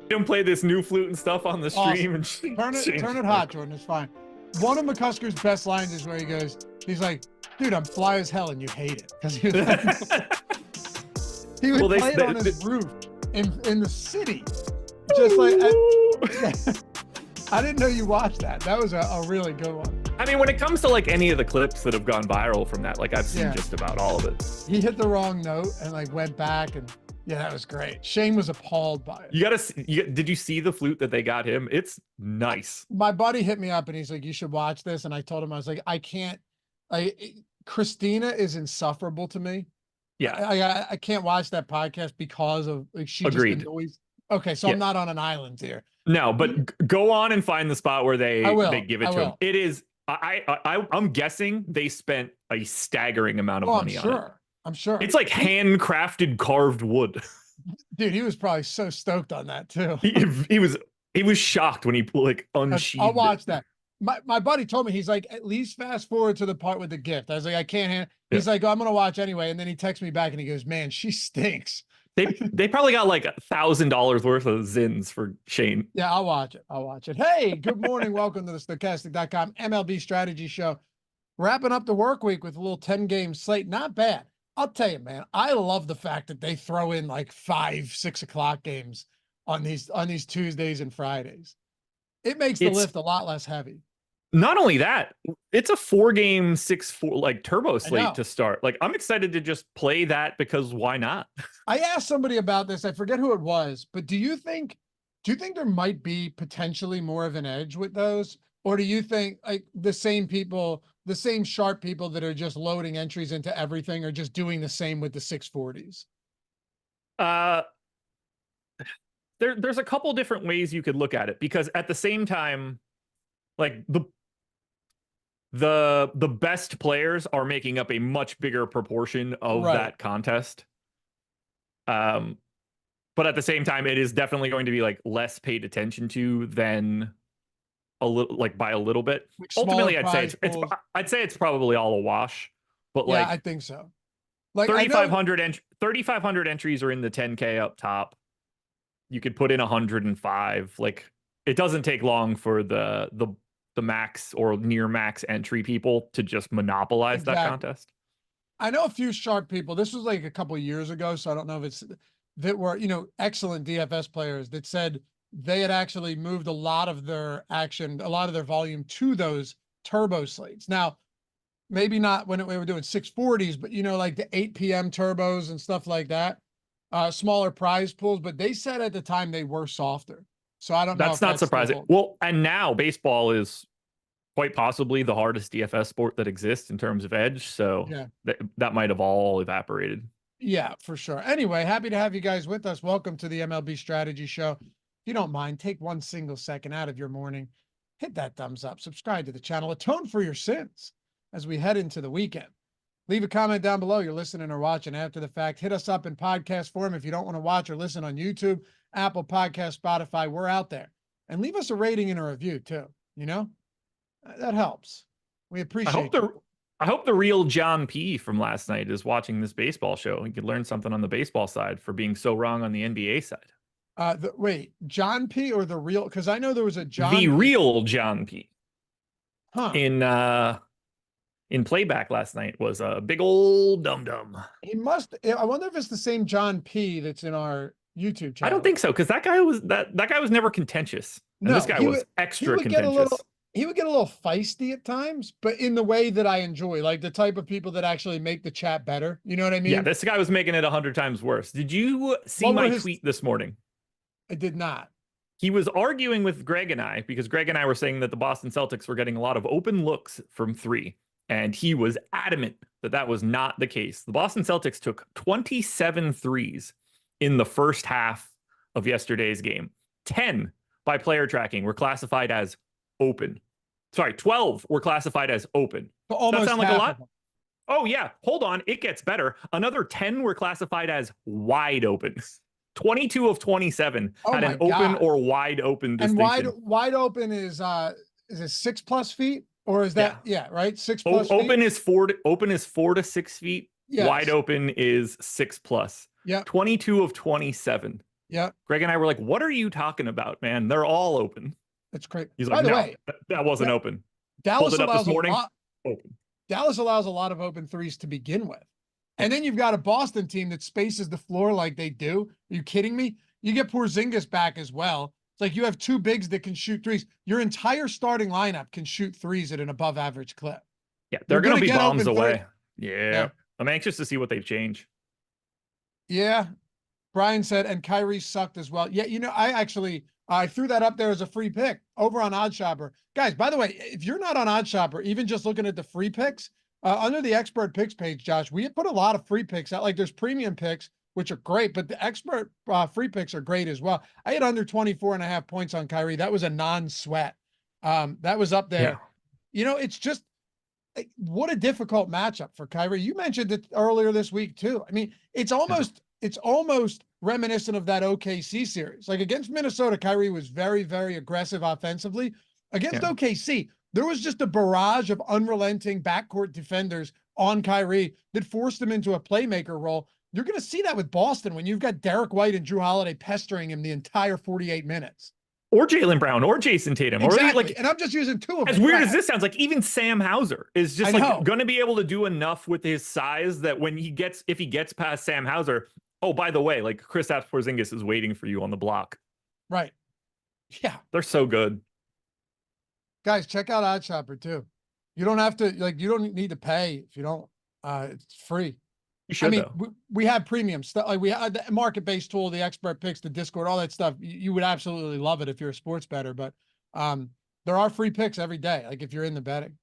Don't play this new flute and stuff on the stream. Awesome. And Turn it hot, Jordan. It's fine. One of McCusker's best lines is where he's like, dude, I'm fly as hell and you hate it. Because he was like, he would play it on his roof in the city. Just like, I didn't know you watched that. That was a really good one. I mean, when it comes to like any of the clips that have gone viral from that, like I've seen just about all of it. He hit the wrong note and like went back, and yeah, that was great. Shane was appalled by it. Did you see the flute that they got him? It's nice. My buddy hit me up and he's like, you should watch this. And I told him, I was like, I can't, Christina is insufferable to me. Yeah. I can't watch that podcast because of like, she Agreed. just annoys. Okay. So I'm not on an island here. No, but go on and find the spot where they give it to him. It is, I'm guessing they spent a staggering amount of money on it. I'm sure. It's like handcrafted carved wood. Dude, he was probably so stoked on that too. He was shocked when he like unsheathed. I'll watch that. My buddy told me, he's like, at least fast forward to the part with the gift. I was like, I can't handle. He's like, oh, I'm gonna watch anyway. And then he texts me back and he goes, man, she stinks. They probably got like $1,000 worth of Zins for Shane. Yeah, I'll watch it. Hey, good morning. Welcome to the Stokastic.com MLB strategy show. Wrapping up the work week with a little 10-game slate. Not bad. I'll tell you, man, I love the fact that they throw in like 5, 6 o'clock games on these Tuesdays and Fridays. It makes the lift a lot less heavy. Not only that, it's a 4-game 6-4 like turbo slate to start. Like, I'm excited to just play that because why not? I asked somebody about this. I forget who it was, but do you think there might be potentially more of an edge with those? Or do you think like the same people, the same sharp people that are just loading entries into everything are just doing the same with the 640s? There's a couple different ways you could look at it, because at the same time, like the best players are making up a much bigger proportion of that contest. But at the same time, it is definitely going to be like less paid attention to than a little, like by a little bit. Ultimately, I'd say it's probably all a wash. But yeah, I think so. Like 3,500 entries are in the 10K up top. You could put in 105. Like, it doesn't take long for the max or near max entry people to just monopolize that contest. I know a few sharp people. This was like a couple of years ago, so I don't know if it's that were, excellent DFS players that said they had actually moved a lot of their action, a lot of their volume to those turbo slates. Now, maybe not when we were doing 640s, but like the 8 p.m. turbos and stuff like that, smaller prize pools, but they said at the time they were softer. So I don't know. That's not surprising. Well, and now baseball is quite possibly the hardest DFS sport that exists in terms of edge. So that might have all evaporated. Yeah, for sure. Anyway, happy to have you guys with us. Welcome to the MLB Strategy Show. If you don't mind, take 1 single second out of your morning, hit that thumbs up, subscribe to the channel, atone for your sins as we head into the weekend. Leave a comment down below. You're listening or watching after the fact. Hit us up in podcast form if you don't want to watch or listen on YouTube, Apple Podcast, Spotify. We're out there. And leave us a rating and a review too. That helps. We appreciate it. I hope the real John P from last night is watching this baseball show. He could learn something on the baseball side for being so wrong on the NBA side. Wait, John P or the real? Because I know there was a John. The real John P. Huh. In playback last night was a big old dum-dum. He must. I wonder if it's the same John P that's in our YouTube channel. I don't think so, because that guy was never contentious. And no, this guy was extra contentious. He would get a little feisty at times, but in the way that I enjoy, like the type of people that actually make the chat better. You know what I mean? Yeah, this guy was making it 100 times worse. Did you see my tweet this morning? I did not. He was arguing with Greg and I, because Greg and I were saying that the Boston Celtics were getting a lot of open looks from 3. And he was adamant that that was not the case. The Boston Celtics took 27 threes in the first half of yesterday's game. 10 by player tracking were classified as open. Sorry, 12 were classified as open. So almost that sound like a lot? Oh, yeah. Hold on. It gets better. Another 10 were classified as wide open. 22 of 27 had an open or wide open distinction. And wide open is it 6+ feet? Or is that right? 6+ open feet? is 4 to 6 feet. Yes. Wide open is 6+. Yeah. 22 of 27. Yeah. Greg and I were like, what are you talking about, man? They're all open. That's great. He's By like, the no, way, that wasn't open. Dallas Pulled it up allows this morning. a lot. Open. Dallas allows a lot of open threes to begin with. And then you've got a Boston team that spaces the floor like they do. Are you kidding me? You get Porzingis back as well. It's like you have two bigs that can shoot threes. Your entire starting lineup can shoot threes at an above average clip. Yeah, they're going to be bombs away. Yeah. I'm anxious to see what they've changed. Yeah. Brian said, and Kyrie sucked as well. Yeah, I threw that up there as a free pick over on OddsShopper. Guys, by the way, if you're not on OddsShopper, even just looking at the free picks, under the expert picks page, Josh, we put a lot of free picks out. Like there's premium picks, which are great, but the expert free picks are great as well. I had under 24.5 points on Kyrie. That was a non-sweat. That was up there. Yeah. It's just what a difficult matchup for Kyrie. You mentioned it earlier this week too. I mean, it's almost reminiscent of that OKC series. Like against Minnesota, Kyrie was very, very aggressive offensively. Against OKC, there was just a barrage of unrelenting backcourt defenders on Kyrie that forced him into a playmaker role. You're going to see that with Boston when you've got Derek White and Drew Holiday pestering him the entire 48 minutes. Or Jaylen Brown or Jason Tatum. Exactly. And I'm just using two of them. As weird as this sounds, like even Sam Hauser is just like going to be able to do enough with his size that when if he gets past Sam Hauser, oh, by the way, like Kristaps Porzingis is waiting for you on the block. Right. Yeah. They're so good. Guys, check out OddsShopper too. You don't have to, you don't need to pay if you don't. It's free. You should, we have premium stuff. Like we have the market-based tool, the expert picks, the Discord, all that stuff. You would absolutely love it if you're a sports bettor, but there are free picks every day. Like if you're in the betting.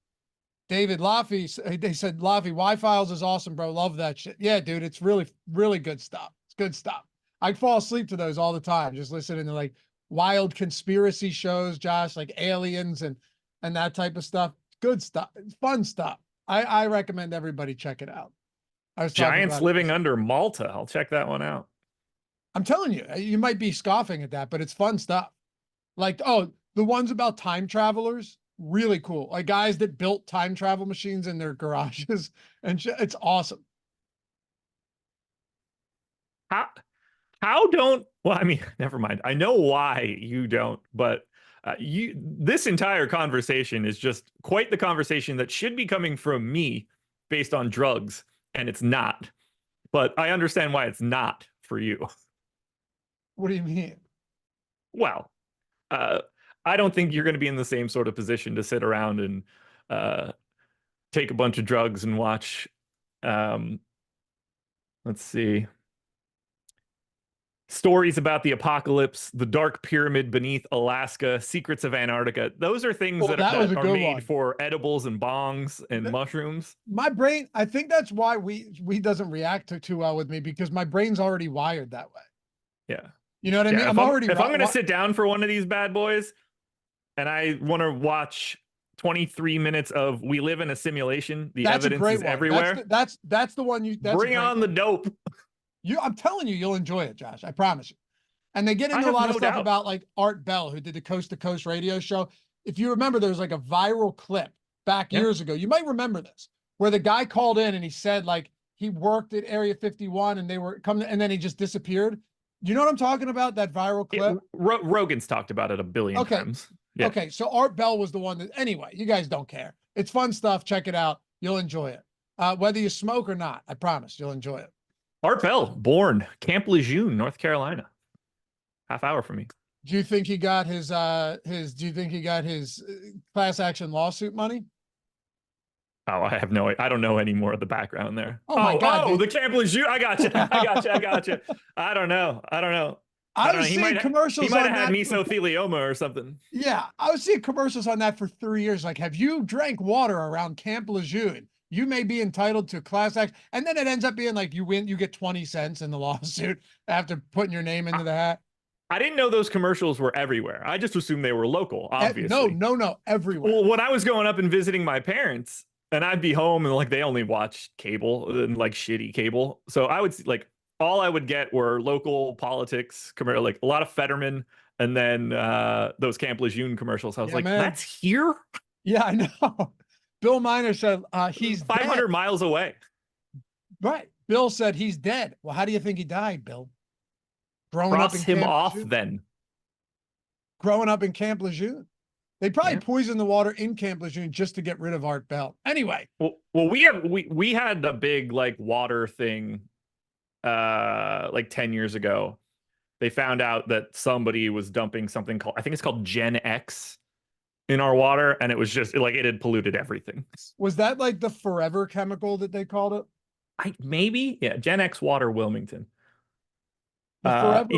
David Laffy, they said, Laffy, Y-Files is awesome, bro. Love that shit. Yeah, dude, it's really, really good stuff. It's good stuff. I fall asleep to those all the time, just listening to like wild conspiracy shows, Josh, like aliens and that type of stuff. Good stuff. It's fun stuff. I recommend everybody check it out. Giants living under Malta. I'll check that one out. I'm telling you, you might be scoffing at that, but it's fun stuff. Like, the ones about time travelers, really cool. Like guys that built time travel machines in their garages, and it's awesome. Well, I mean, never mind. I know why you don't, but this entire conversation is just quite the conversation that should be coming from me based on drugs, and it's not. But I understand why it's not for you. What do you mean? Well, I don't think you're going to be in the same sort of position to sit around and take a bunch of drugs and watch. Let's see. Stories about the apocalypse, the dark pyramid beneath Alaska, secrets of Antarctica. Those are things that are made for edibles and bongs and mushrooms. My brain, I think that's why we doesn't react too well with me, because my brain's already wired that way. Yeah. You know what I mean? If I'm going to sit down for one of these bad boys and I want to watch 23 minutes of We Live in a Simulation, the evidence is everywhere. That's the one bring on the dope. I'm telling you, you'll enjoy it, Josh. I promise you. And they get into a lot of stuff about like Art Bell, who did the Coast to Coast radio show. If you remember, there was like a viral clip back years ago. You might remember this, where the guy called in and he said like he worked at Area 51 and they were coming, and then he just disappeared. You know what I'm talking about? That viral clip? Rogan's talked about it a billion times. Yeah. Okay, so Art Bell was the one that, anyway, you guys don't care. It's fun stuff. Check it out. You'll enjoy it. Whether you smoke or not, I promise you'll enjoy it. Art Bell, born Camp Lejeune, North Carolina. Half hour from me. Do you think he got his class action lawsuit money? Oh, I don't know any more of the background there. Oh my God. The Camp Lejeune. I got you. I don't know. I was seeing commercials. He might have had mesothelioma or something. Yeah, I was seeing commercials on that for 3 years. Like, have you drank water around Camp Lejeune? You may be entitled to class action. And then it ends up being like you win, you get 20 cents in the lawsuit after putting your name into the hat. I didn't know those commercials were everywhere. I just assumed they were local, obviously. No, everywhere. Well, when I was going up and visiting my parents, and I'd be home and like they only watch cable and like shitty cable. So I would like all I would get were local politics, like a lot of Fetterman, and then those Camp Lejeune commercials. I was like, man. That's here? Yeah, I know. Bill Miner said he's 500 dead. miles away. Right. Bill said he's dead. Well, how do you think he died, Bill? Growing up Cross in him Camp off Lejeune. then. Growing up in Camp Lejeune. They probably Yeah. poisoned the water in Camp Lejeune just to get rid of Art Bell. Anyway. Well, we had a big like water thing like 10 years ago. They found out that somebody was dumping something called, I think it's called Gen X in our water, and it was just like it had polluted everything. Was that like the forever chemical that they called it? Maybe, yeah, Gen X Water Wilmington. The forever.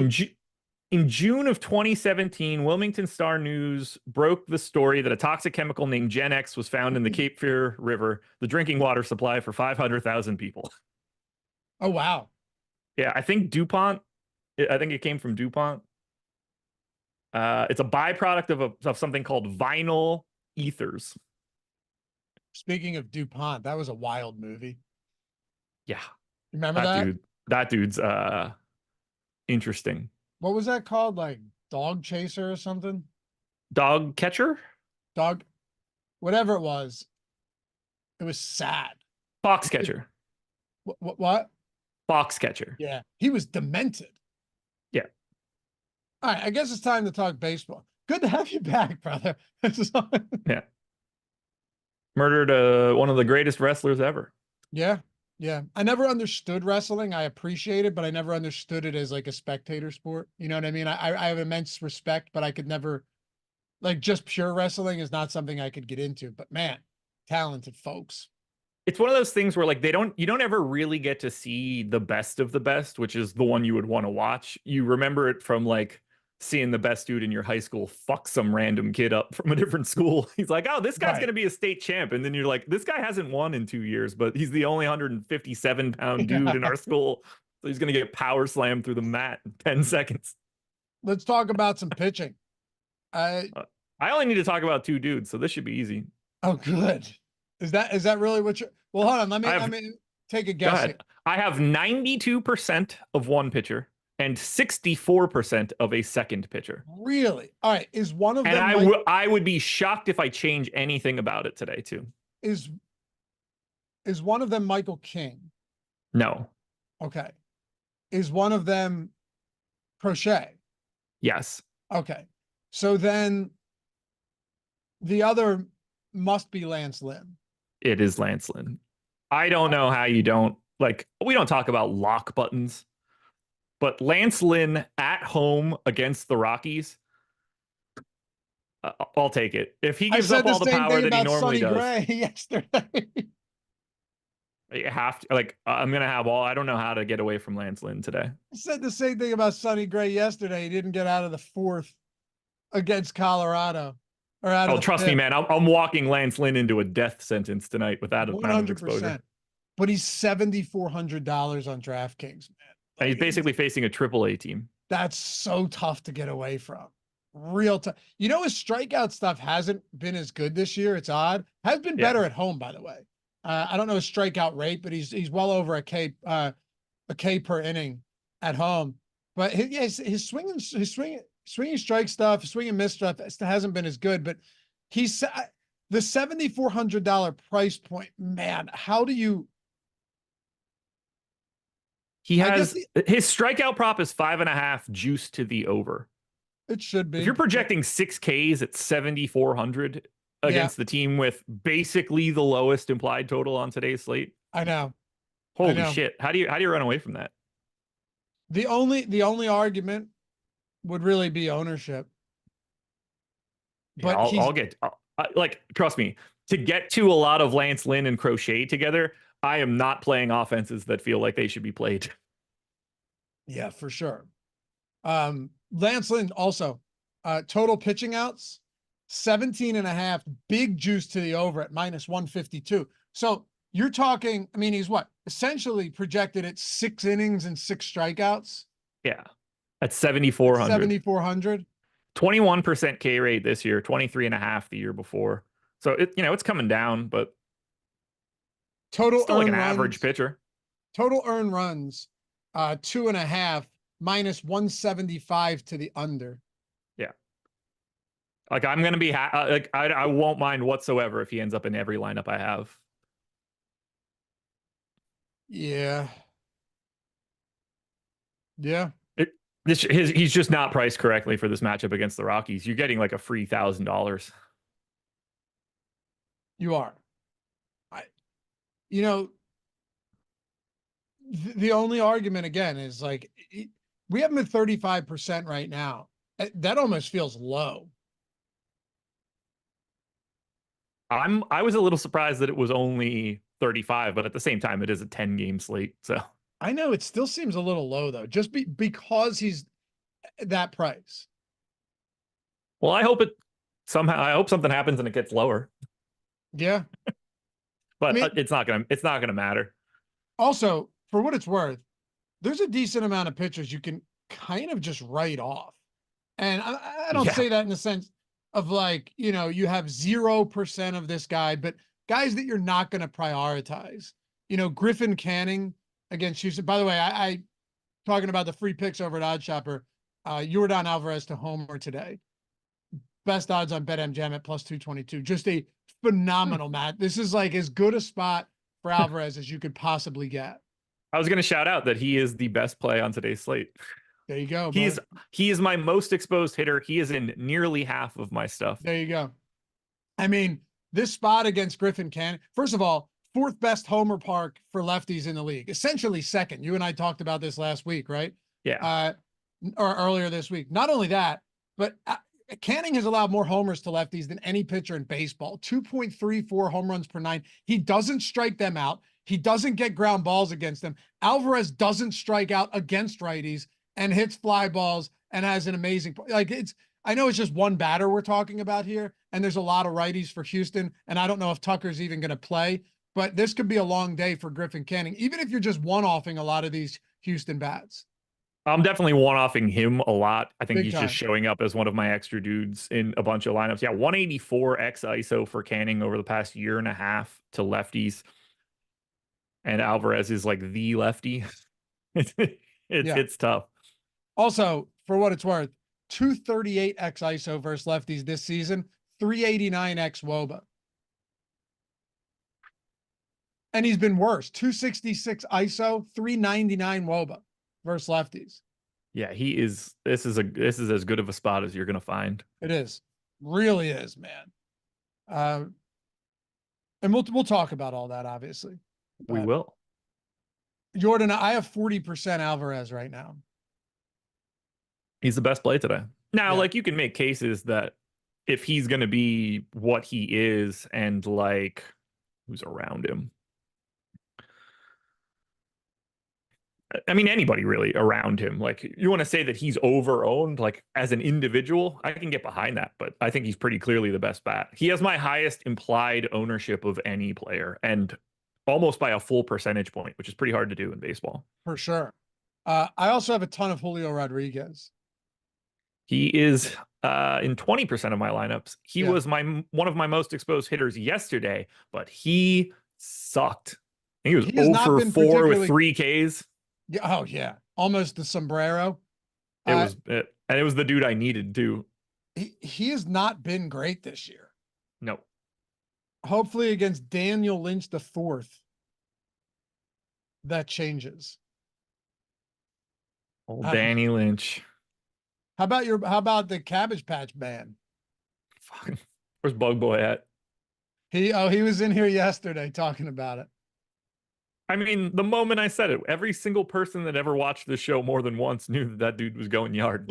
In June of 2017, Wilmington Star News broke the story that a toxic chemical named Gen X was found in the Cape Fear River, the drinking water supply for 500,000 people. Oh, wow. Yeah, I think DuPont. I think it came from DuPont. It's a byproduct of something called vinyl ethers. Speaking of DuPont, that was a wild movie. Yeah, Remember that? That dude's interesting. What was that called? Like Dog Chaser or something? Dog catcher? Dog, whatever it was. It was sad. Fox catcher. What? Fox catcher. Yeah, he was demented. Yeah. All right, I guess it's time to talk baseball. Good to have you back, brother. Yeah. Murdered one of the greatest wrestlers ever. Yeah. Yeah. I never understood wrestling. I appreciate it, but I never understood it as like a spectator sport. You know what I mean? I have immense respect, but I could never, like, just pure wrestling is not something I could get into. But man, talented folks. It's one of those things where like you don't ever really get to see the best of the best, which is the one you would want to watch. You remember it from like seeing the best dude in your high school fuck some random kid up from a different school. He's like, oh, this guy's going to be a state champ. And then you're like, this guy hasn't won in 2 years, but he's the only 157-pound dude in our school. So he's going to get power slammed through the mat in 10 seconds. Let's talk about some pitching. I only need to talk about 2 dudes, so this should be easy. Oh, good. Is that really what you're, well, hold on. Let me take a guess. Here. I have 92% of one pitcher and 64% of a second pitcher. Really? All right. Is one of them? And I would be shocked if I change anything about it today too. Is one of them Michael King? No. Okay. Is one of them Crochet? Yes. Okay. So then the other must be Lance Lynn. It is Lance Lynn. I don't know how you don't, like, we don't talk about lock buttons, but Lance Lynn at home against the Rockies, I'll take it. If he gives up all the power that he normally does. Gray yesterday. You have to, like, I'm going to have I don't know how to get away from Lance Lynn today. I said the same thing about Sonny Gray yesterday. He didn't get out of the 4th against Colorado. Trust me, man. I'm walking Lance Lynn into a death sentence tonight with that amount of exposure. But he's $7,400 on DraftKings, man. And he's basically facing a AAA team. That's so tough to get away from. Real tough. You know, his strikeout stuff hasn't been as good this year. It's odd. Has been better at home, by the way. I don't know his strikeout rate, but he's well over a K per inning at home. But his swinging strike stuff, swing and miss stuff hasn't been as good. But he's the $7,400 price point. Man, how do you? He has his strikeout prop is 5.5 juice to the over. It should be. If you're projecting 6 Ks at 7,400 against the team with basically the lowest implied total on today's slate. I know. Holy shit. How do you run away from that? The only argument would really be ownership. But I'll get like, trust me, to get to a lot of Lance Lynn and Crochet together, I am not playing offenses that feel like they should be played. Yeah, for sure. Lance Lynn also, total pitching outs, 17.5, big juice to the over at -152. So you're talking, I mean, he's essentially projected at 6 innings and 6 strikeouts. Yeah. At 7,400. 7,400. 21% K rate this year, 23.5 the year before. So it's coming down, but total still like an average pitcher. Total earned runs, 2.5, -175 to the under. Yeah. Like I'm going to be like I won't mind whatsoever if he ends up in every lineup I have. Yeah. Yeah. He's just not priced correctly for this matchup against the Rockies. You're getting like a free $1,000. You are. I, you know, the only argument again is like we have him at 35% right now. That almost feels low. I was a little surprised that it was only 35, but at the same time, it is a 10-game slate. So I know it still seems a little low though, just because he's that price. well, I hope something happens and it gets lower. Yeah. But I mean, it's not gonna matter. also, for what it's worth, there's a decent amount of pitchers you can kind of just write off. And I don't Yeah. say that in the sense of like, you have 0% of this guy, but guys that you're not going to prioritize. Griffin Canning against Houston. By the way, I talking about the free picks over at OddsShopper, Yordan Alvarez to homer today. Best odds on BetMGM at plus 222. Just a phenomenal match. This is like as good a spot for Alvarez as you could possibly get. I was going to shout out that he is the best play on today's slate. There you go. He is my most exposed hitter. He is in nearly half of my stuff. There you go. I mean, this spot against Griffin Canning, first of all, fourth best homer park for lefties in the league, essentially second. You and I talked about this last week, right? Yeah. Or earlier this week. Not only that, but Canning has allowed more homers to lefties than any pitcher in baseball. 2.34 home runs per nine. He doesn't strike them out. He doesn't get ground balls against them. Alvarez doesn't strike out against righties and hits fly balls and has an amazing, I know it's just one batter we're talking about here, and there's a lot of righties for Houston, and I don't know if Tucker's even going to play, but this could be a long day for Griffin Canning, even if you're just one-offing a lot of these Houston bats. I'm definitely one-offing him a lot. I think Big he's time. just showing up as one of my extra dudes in a bunch of lineups. Yeah, 184 x ISO for Canning over the past year and a half to lefties. And Alvarez is like the lefty. It's tough. Also, for what it's worth, 238 x ISO versus lefties this season, 389 x WOBA. And he's been worse. 266 ISO, 399 WOBA versus lefties. Yeah, this is as good of a spot as you're gonna find. It is. Really is, man. And we'll talk about all that, obviously. We will. Jordan, I have 40% Alvarez right now. He's the best play today. Now, Yeah. like, you can make cases that if he's going to be what he is and like who's around him. I mean, anybody really around him. Like, you want to say that he's over-owned, like, as an individual, I can get behind that, but I think he's pretty clearly the best bat. He has my highest implied ownership of any player, and almost by a full percentage point, which is pretty hard to do in baseball. For sure. I also have a ton of Julio Rodriguez. He is in 20% of my lineups. He was one of my most exposed hitters yesterday, but he sucked. He was 0 for 4 with 3 Ks. Yeah, oh yeah, almost the sombrero. And it was the dude I needed too. He has not been great this year. No. Hopefully against Daniel Lynch the fourth, that changes. Old Danny Lynch. How about the Cabbage Patch Man? Where's Bug Boy at? He was in here yesterday talking about it. I mean, the moment I said it, every single person that ever watched the show more than once knew that dude was going yard.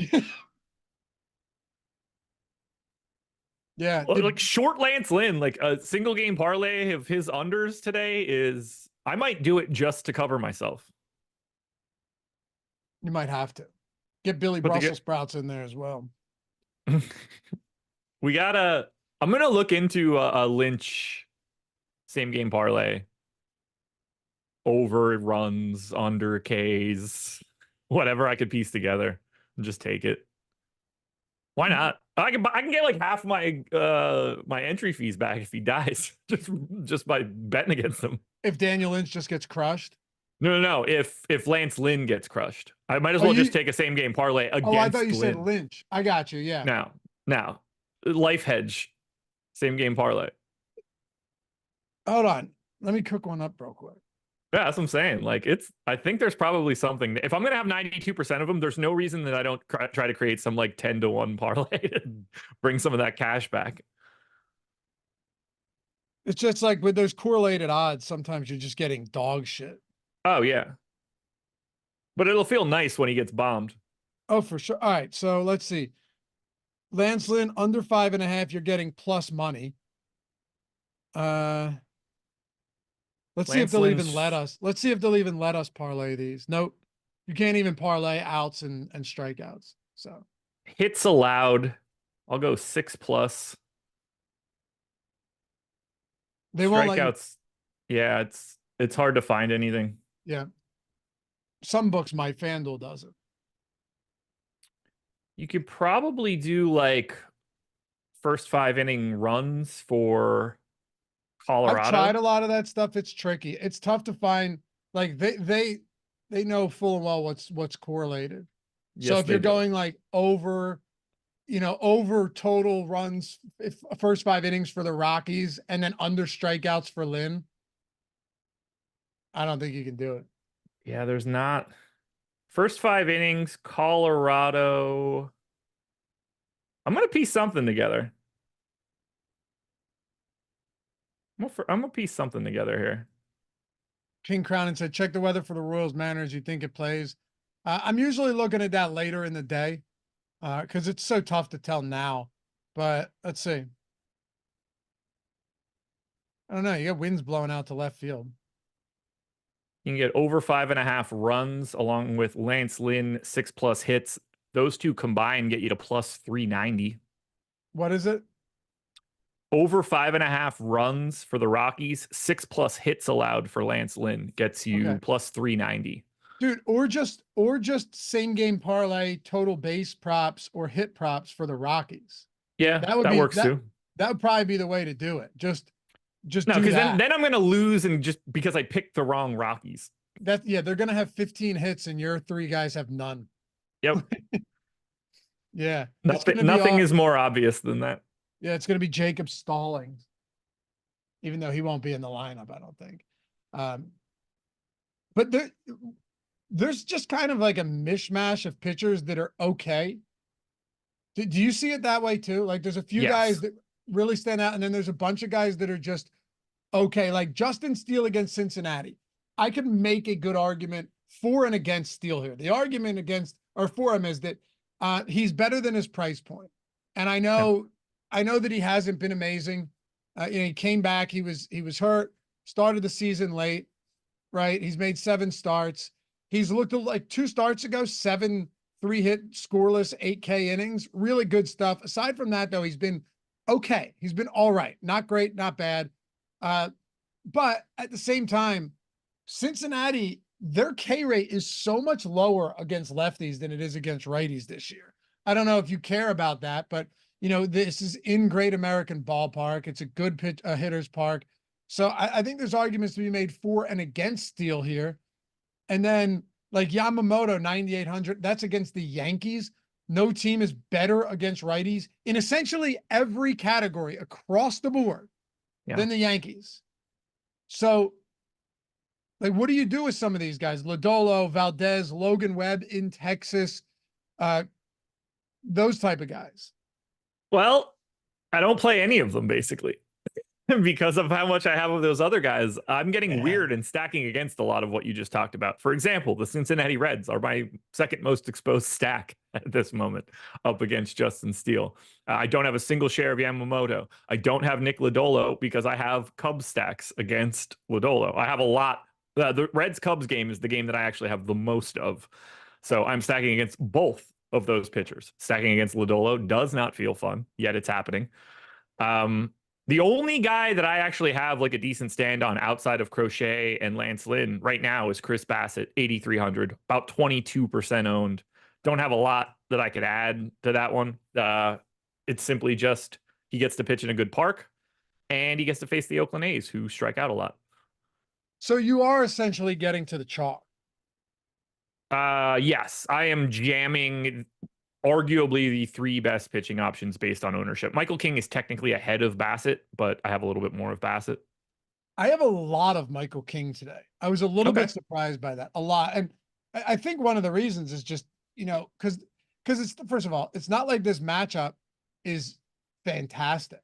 Yeah. Like short Lance Lynn, like a single game parlay of his unders today is, I might do it just to cover myself. You might have to get Billy Brussels sprouts in there as well. I'm going to look into a Lynch same game parlay. Over runs, under Ks, whatever I could piece together and just take it. Why not? I can get like half my my entry fees back if he dies just by betting against him. If Daniel Lynch just gets crushed? No. If Lance Lynn gets crushed, I might as well just take a same game parlay against Lynn. Oh, I thought you said Lynch. I got you. Yeah. Now, life hedge, same game parlay. Hold on. Let me cook one up real quick. Yeah, that's what I'm saying. Like I think there's probably something. If I'm gonna have 92% of them, there's no reason that I don't try to create some like 10-1 parlay to bring some of that cash back. It's just like with those correlated odds, sometimes you're just getting dog shit. Oh yeah, but it'll feel nice when he gets bombed. Oh, for sure. All right. So let's see. Lance Lynn under 5.5, you're getting plus money. Uh, let's see if Lance they'll even let Lynn's us. Let's see if they'll even let us parlay these. Nope. You can't even parlay outs and strikeouts. So hits allowed. I'll go 6+. they won't let you. Strikeouts. Yeah, it's hard to find anything. Yeah. Some books might. FanDuel doesn't. You could probably do like first 5 inning runs for Colorado. I've tried a lot of that stuff. It's tricky. It's tough to find. Like they know full and well what's correlated. So Yes, if you're they do. going like over, over total runs, if first 5 innings for the Rockies and then under strikeouts for Lynn, I don't think you can do it. Yeah, there's not. First 5 innings, Colorado. I'm gonna piece something together. I'm gonna piece something together here. King Crown said, check the weather for the Royals Mariners. You think it plays? I'm usually looking at that later in the day because it's so tough to tell now. But let's see. I don't know. You got winds blowing out to left field. You can get over 5.5 runs along with Lance Lynn 6+ hits. Those two combined get you to plus 390. What is it? Over 5.5 runs for the Rockies, 6+ hits allowed for Lance Lynn gets you Okay. plus 390. Dude, or just same game parlay, total base props or hit props for the Rockies. Yeah, that works too. That would probably be the way to do it. Just No, do because that. then I'm gonna lose and just because I picked the wrong Rockies. Yeah, they're gonna have 15 hits and your three guys have none. Yep. Yeah. Nothing is more obvious than that. Yeah, it's gonna be Jacob Stallings. Even though he won't be in the lineup, I don't think. But there's just kind of like a mishmash of pitchers that are okay. Do you see it that way too? Like there's a few guys that really stand out, and then there's a bunch of guys that are just okay. Like Justin Steele against Cincinnati. I can make a good argument for and against Steele here. The argument against or for him is that he's better than his price point. And I know that he hasn't been amazing. He came back, he was hurt, started the season late, right? He's made 7 starts. He's looked like 2 starts ago, 7 3-hit scoreless 8K innings. Really good stuff. Aside from that, though, he's been okay. He's been all right. Not great, not bad. But at the same time, Cincinnati, their K rate is so much lower against lefties than it is against righties this year. I don't know if you care about that, but this is in Great American Ballpark. It's a good hitter's park. So I think there's arguments to be made for and against Steele here. And then like Yamamoto, 9,800, that's against the Yankees. No team is better against righties in essentially every category across the board than the Yankees. So like, what do you do with some of these guys? Lodolo, Valdez, Logan Webb in Texas, those type of guys. Well, I don't play any of them basically because of how much I have of those other guys. I'm getting weird and stacking against a lot of what you just talked about. For example, the Cincinnati Reds are my second most exposed stack at this moment up against Justin Steele. I don't have a single share of Yamamoto. I don't have Nick Lodolo because I have Cubs stacks against Lodolo. I have a lot. The Reds Cubs game is the game that I actually have the most of. So I'm stacking against both of those pitchers. Stacking against Lodolo does not feel fun, yet it's happening. The only guy that I actually have like a decent stand on outside of Crochet and Lance Lynn right now is Chris Bassett, 8,300, about 22% owned. Don't have a lot that I could add to that one. It's simply just he gets to pitch in a good park and he gets to face the Oakland A's, who strike out a lot. So you are essentially getting to the chalk. Yes, I am jamming arguably the 3 best pitching options based on ownership. Michael King is technically ahead of Bassett, but I have a little bit more of Bassett. I have a lot of Michael King today. I was a little Okay. bit surprised by that, a lot. And I think one of the reasons is just, because it's, first of all, it's not like this matchup is fantastic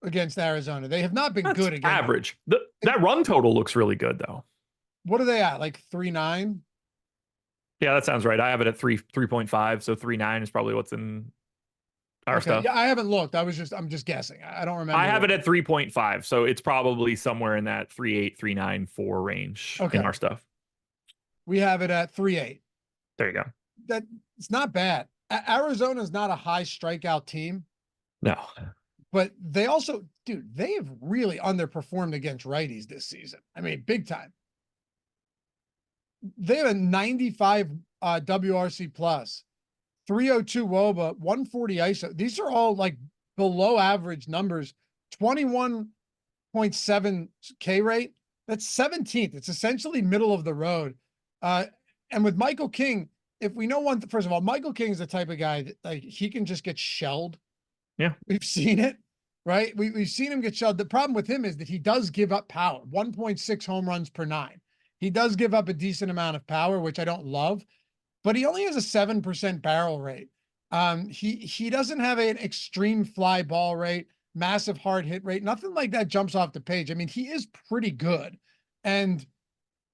against Arizona. They have not been That's good against. average. That run total looks really good though. What are they at? Like 3.9? Yeah, that sounds right. I have it at 3.5, so 3.9 is probably what's in our Okay. stuff. Yeah, I haven't looked. I'm just guessing. I don't remember. I have it at 3.5, so it's probably somewhere in that 3.8, 3.9, 4 range in Okay. our stuff. We have it at 3.8. There you go. That it's not bad. Arizona is not a high strikeout team, No. but they also, dude, they have really underperformed against righties this season. I mean, big time. They have a 95 WRC plus, 302 WOBA, 140 ISO. These are all like below average numbers. 21.7 K rate. That's 17th. It's essentially middle of the road. And with Michael King, if we know one, first of all, Michael King is the type of guy that like he can just get shelled. Yeah. We've seen it, right? We've seen him get shelled. The problem with him is that he does give up power, 1.6 home runs per 9. He does give up a decent amount of power, which I don't love, but he only has a 7% barrel rate. He doesn't have an extreme fly ball rate, massive hard hit rate, nothing like that jumps off the page. I mean, he is pretty good. And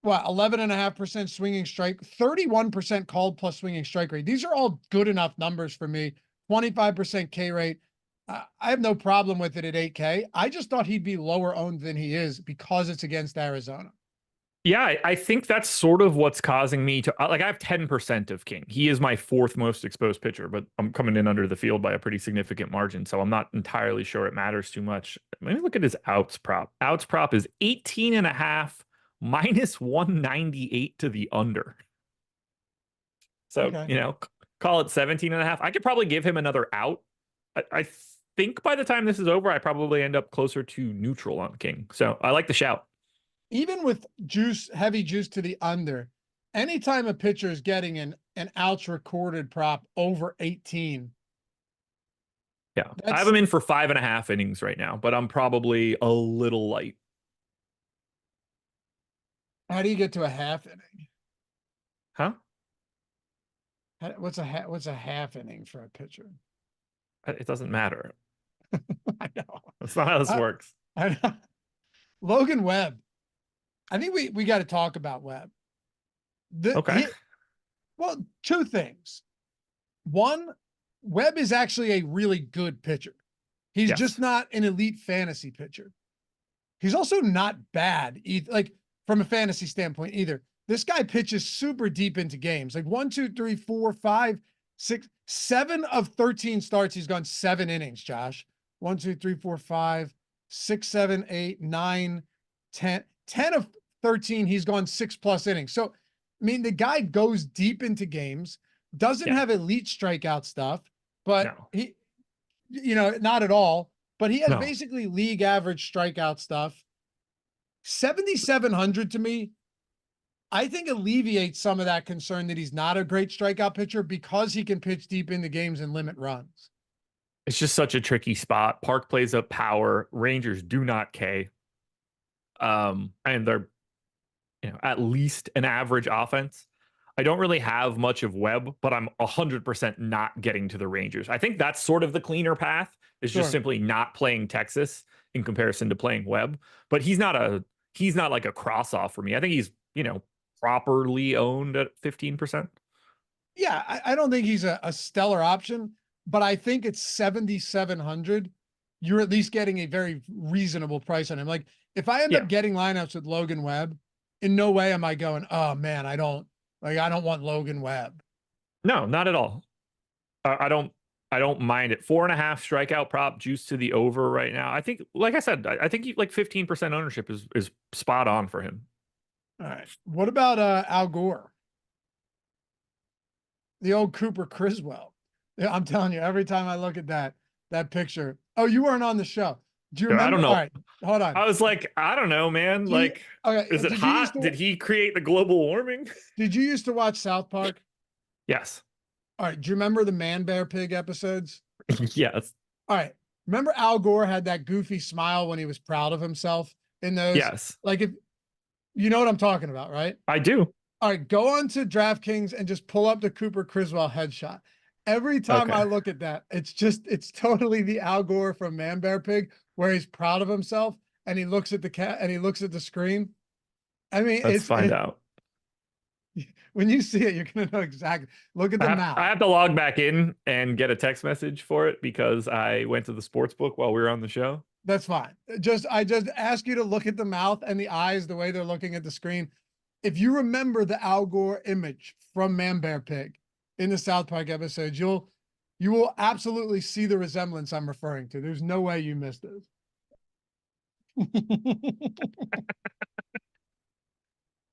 what, 11.5% swinging strike, 31% called plus swinging strike rate. These are all good enough numbers for me. 25% K rate. I have no problem with it at 8K. I just thought he'd be lower owned than he is because it's against Arizona. Yeah, I think that's sort of what's causing me to like. I have 10% of King. He is my 4th most exposed pitcher, but I'm coming in under the field by a pretty significant margin, so I'm not entirely sure it matters too much. Let me look at his outs prop. Outs prop is 18.5 minus 198 to the under. So, Okay. Call it 17.5. I could probably give him another out. I think by the time this is over, I probably end up closer to neutral on King. So I like the shout. Even with heavy juice to the under, anytime a pitcher is getting an outs recorded prop over 18. Yeah. I have him in for 5.5 innings right now, but I'm probably a little light. How do you get to a half inning? Huh? What's a half inning for a pitcher? It doesn't matter. I know. That's not how this works. I know. Logan Webb. I think we got to talk about Webb. Okay. Well, two things. One, Webb is actually a really good pitcher. He's just not an elite fantasy pitcher. He's also not bad, like from a fantasy standpoint either. This guy pitches super deep into games, like 1, 2, 3, 4, 5, 6, 7 of 13 starts. He's gone 7 innings, Josh. 1, 2, 3, 4, 5, 6, 7, 8, 9, 10. 10 of 13, he's gone 6+ innings. So, I mean, the guy goes deep into games, doesn't have elite strikeout stuff, but he, not at all, but he has basically league average strikeout stuff. 7,700 to me, I think alleviates some of that concern that he's not a great strikeout pitcher because he can pitch deep into games and limit runs. It's just such a tricky spot. Park plays up power. Rangers do not K. And they're, at least an average offense. I don't really have much of Webb, but I'm 100% not getting to the Rangers. I think that's sort of the cleaner path, is just simply not playing Texas in comparison to playing Webb. But he's not like a cross off for me. I think he's, properly owned at 15%. Yeah, I don't think he's a stellar option, but I think it's 7,700. You're at least getting a very reasonable price on him. Like if I end up getting lineups with Logan Webb, in no way am I going, oh man, I don't want Logan Webb. No, not at all. I don't mind it. 4.5 strikeout prop, juice to the over right now. I think, like I said, I think like 15% ownership is spot on for him. All right. What about Al Gore? The old Cooper Criswell. Yeah, I'm telling you, every time I look at that picture. Oh, you weren't on the show. Do you remember? I don't know. All right, hold on. I was like, I don't know, man. Is it hot? Did he create the global warming? Did you used to watch South Park? Yes. All right. Do you remember the Man Bear Pig episodes? Yes. All right. Remember Al Gore had that goofy smile when he was proud of himself? in those. Yes, Like if you know what I'm talking about, right? I do. All right, go on to DraftKings and just pull up the Cooper Criswell headshot. Every time Okay. I look at that, it's totally the Al Gore from Man Bear Pig, where he's proud of himself and he looks at the cat and he looks at the screen. I mean, Let's find out. when you see it, you're gonna know exactly. Look at the I mouth. have to log back in and get a text message for it because I went to the sports book while we were on the show. That's fine. I just ask you to look at the mouth and the eyes, the way they're looking at the screen. If you remember the Al Gore image from Man Bear Pig in the South Park episode, you will absolutely see the resemblance I'm referring to. There's no way you missed this.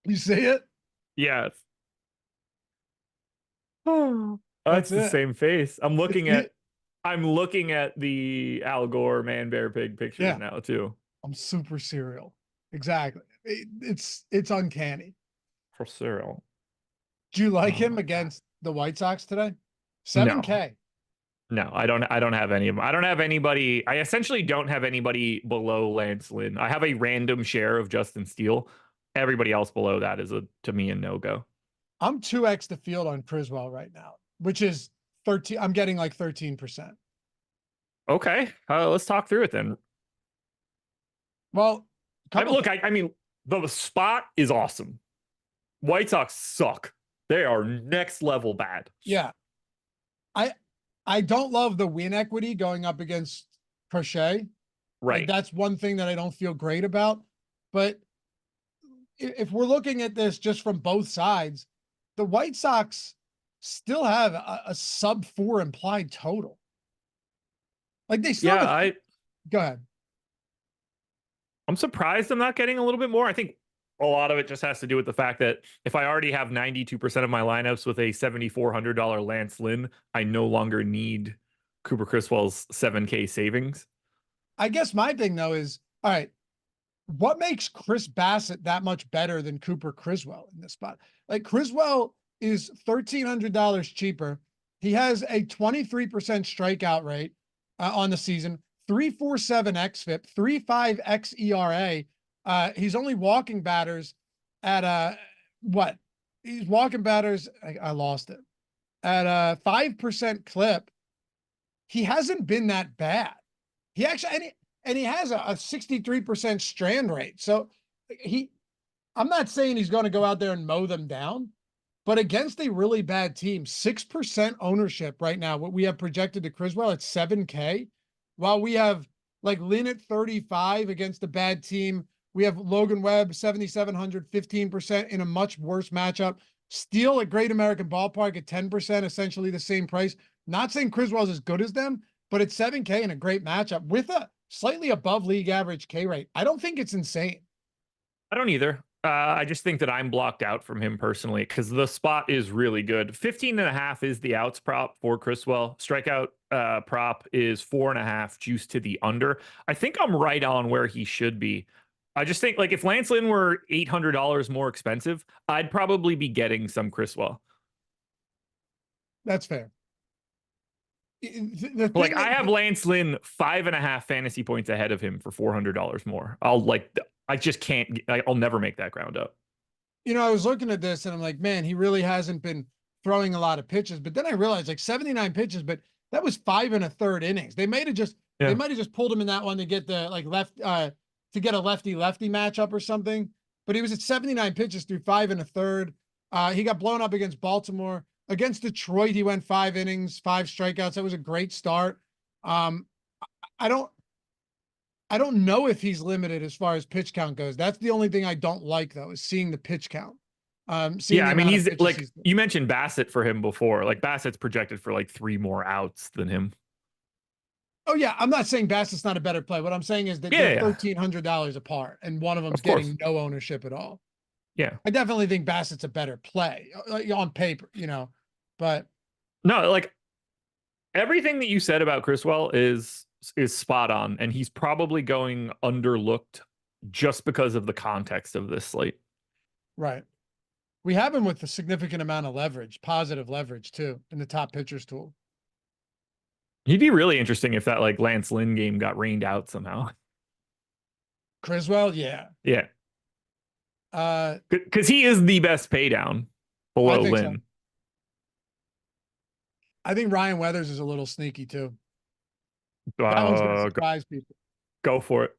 You see it? Yes. Oh, That's that's the it. same face. I'm looking It's at the Al Gore Man Bear Pig pictures Yeah. now too. I'm super serial. Exactly. It's uncanny. For cereal. Do you like Oh him my God. against the White Sox today? No. 7K. No, I don't have any of them. I don't have anybody. I essentially don't have anybody below Lance Lynn. I have a random share of Justin Steele. Everybody else below that is to me a no-go. I'm 2x the field on Criswell right now, which is 13. I'm getting like 13%. Okay. Let's talk through it then. Well, I mean, the spot is awesome. White Sox suck. They are next level bad. Yeah. I don't love the win equity going up against Crochet. Right. Like, that's one thing that I don't feel great about. But if we're looking at this just from both sides, the White Sox still have a sub 4 implied total. Like they still go ahead. I'm surprised I'm not getting a little bit more. I think a lot of it just has to do with the fact that if I already have 92% of my lineups with a $7,400 Lance Lynn, I no longer need Cooper Criswell's 7K savings. I guess my thing though is, all right, what makes Chris Bassett that much better than Cooper Criswell in this spot? Like Criswell is $1,300 cheaper. He has a 23% strikeout rate on the season, 3.47 xFIP, 3.5 xERA. He's only walking batters at what? He's walking batters. I lost it at a 5% clip. He hasn't been that bad. He actually, and he has a 63% strand rate. So I'm not saying he's going to go out there and mow them down, but against a really bad team, 6% ownership right now. What we have projected to Criswell at 7K, while we have like Lynn at 35 against a bad team. We have Logan Webb, 7,700, 15% in a much worse matchup. Steele at Great American Ballpark at 10%, essentially the same price. Not saying Criswell's as good as them, but at 7K in a great matchup with a slightly above league average K rate. I don't think it's insane. I don't either. I just think that I'm blocked out from him personally because the spot is really good. 15.5 is the outs prop for Criswell. Strikeout prop is 4.5 juice to the under. I think I'm right on where he should be. I just think like if Lance Lynn were $800 more expensive, I'd probably be getting some Criswell. That's fair. Like I have Lance Lynn 5.5 fantasy points ahead of him for $400 more. I just can't. I'll never make that ground up. You know, I was looking at this and I'm like, man, he really hasn't been throwing a lot of pitches. But then I realized like 79 pitches, but that was 5 1/3 innings. They might have just pulled him in that one to get the like to get a lefty matchup or something. But he was at 79 pitches through 5 1/3. He got blown up against Baltimore. Against Detroit, he went 5 innings, 5 strikeouts. That was a great start. I don't know if he's limited as far as pitch count goes. That's the only thing I don't like though, is seeing the pitch count. Yeah, I mean, he's like you mentioned Bassett for him before. Like Bassett's projected for like 3 more outs than him. Oh yeah, I'm not saying Bassett's not a better play. What I'm saying is that they're $1,300 apart, and one of them's getting no ownership at all. Yeah, I definitely think Bassett's a better play on paper, but no, like everything that you said about Criswell is spot on, and he's probably going underlooked just because of the context of this slate. Right. We have him with a significant amount of leverage, positive leverage too, in the top pitchers tool. He'd be really interesting if that like Lance Lynn game got rained out somehow. Criswell, yeah. Yeah. Uh, Because he is the best pay down I below think so. Lynn. I think Ryan Weathers is a little sneaky too. That one's going to surprise people. Go for it.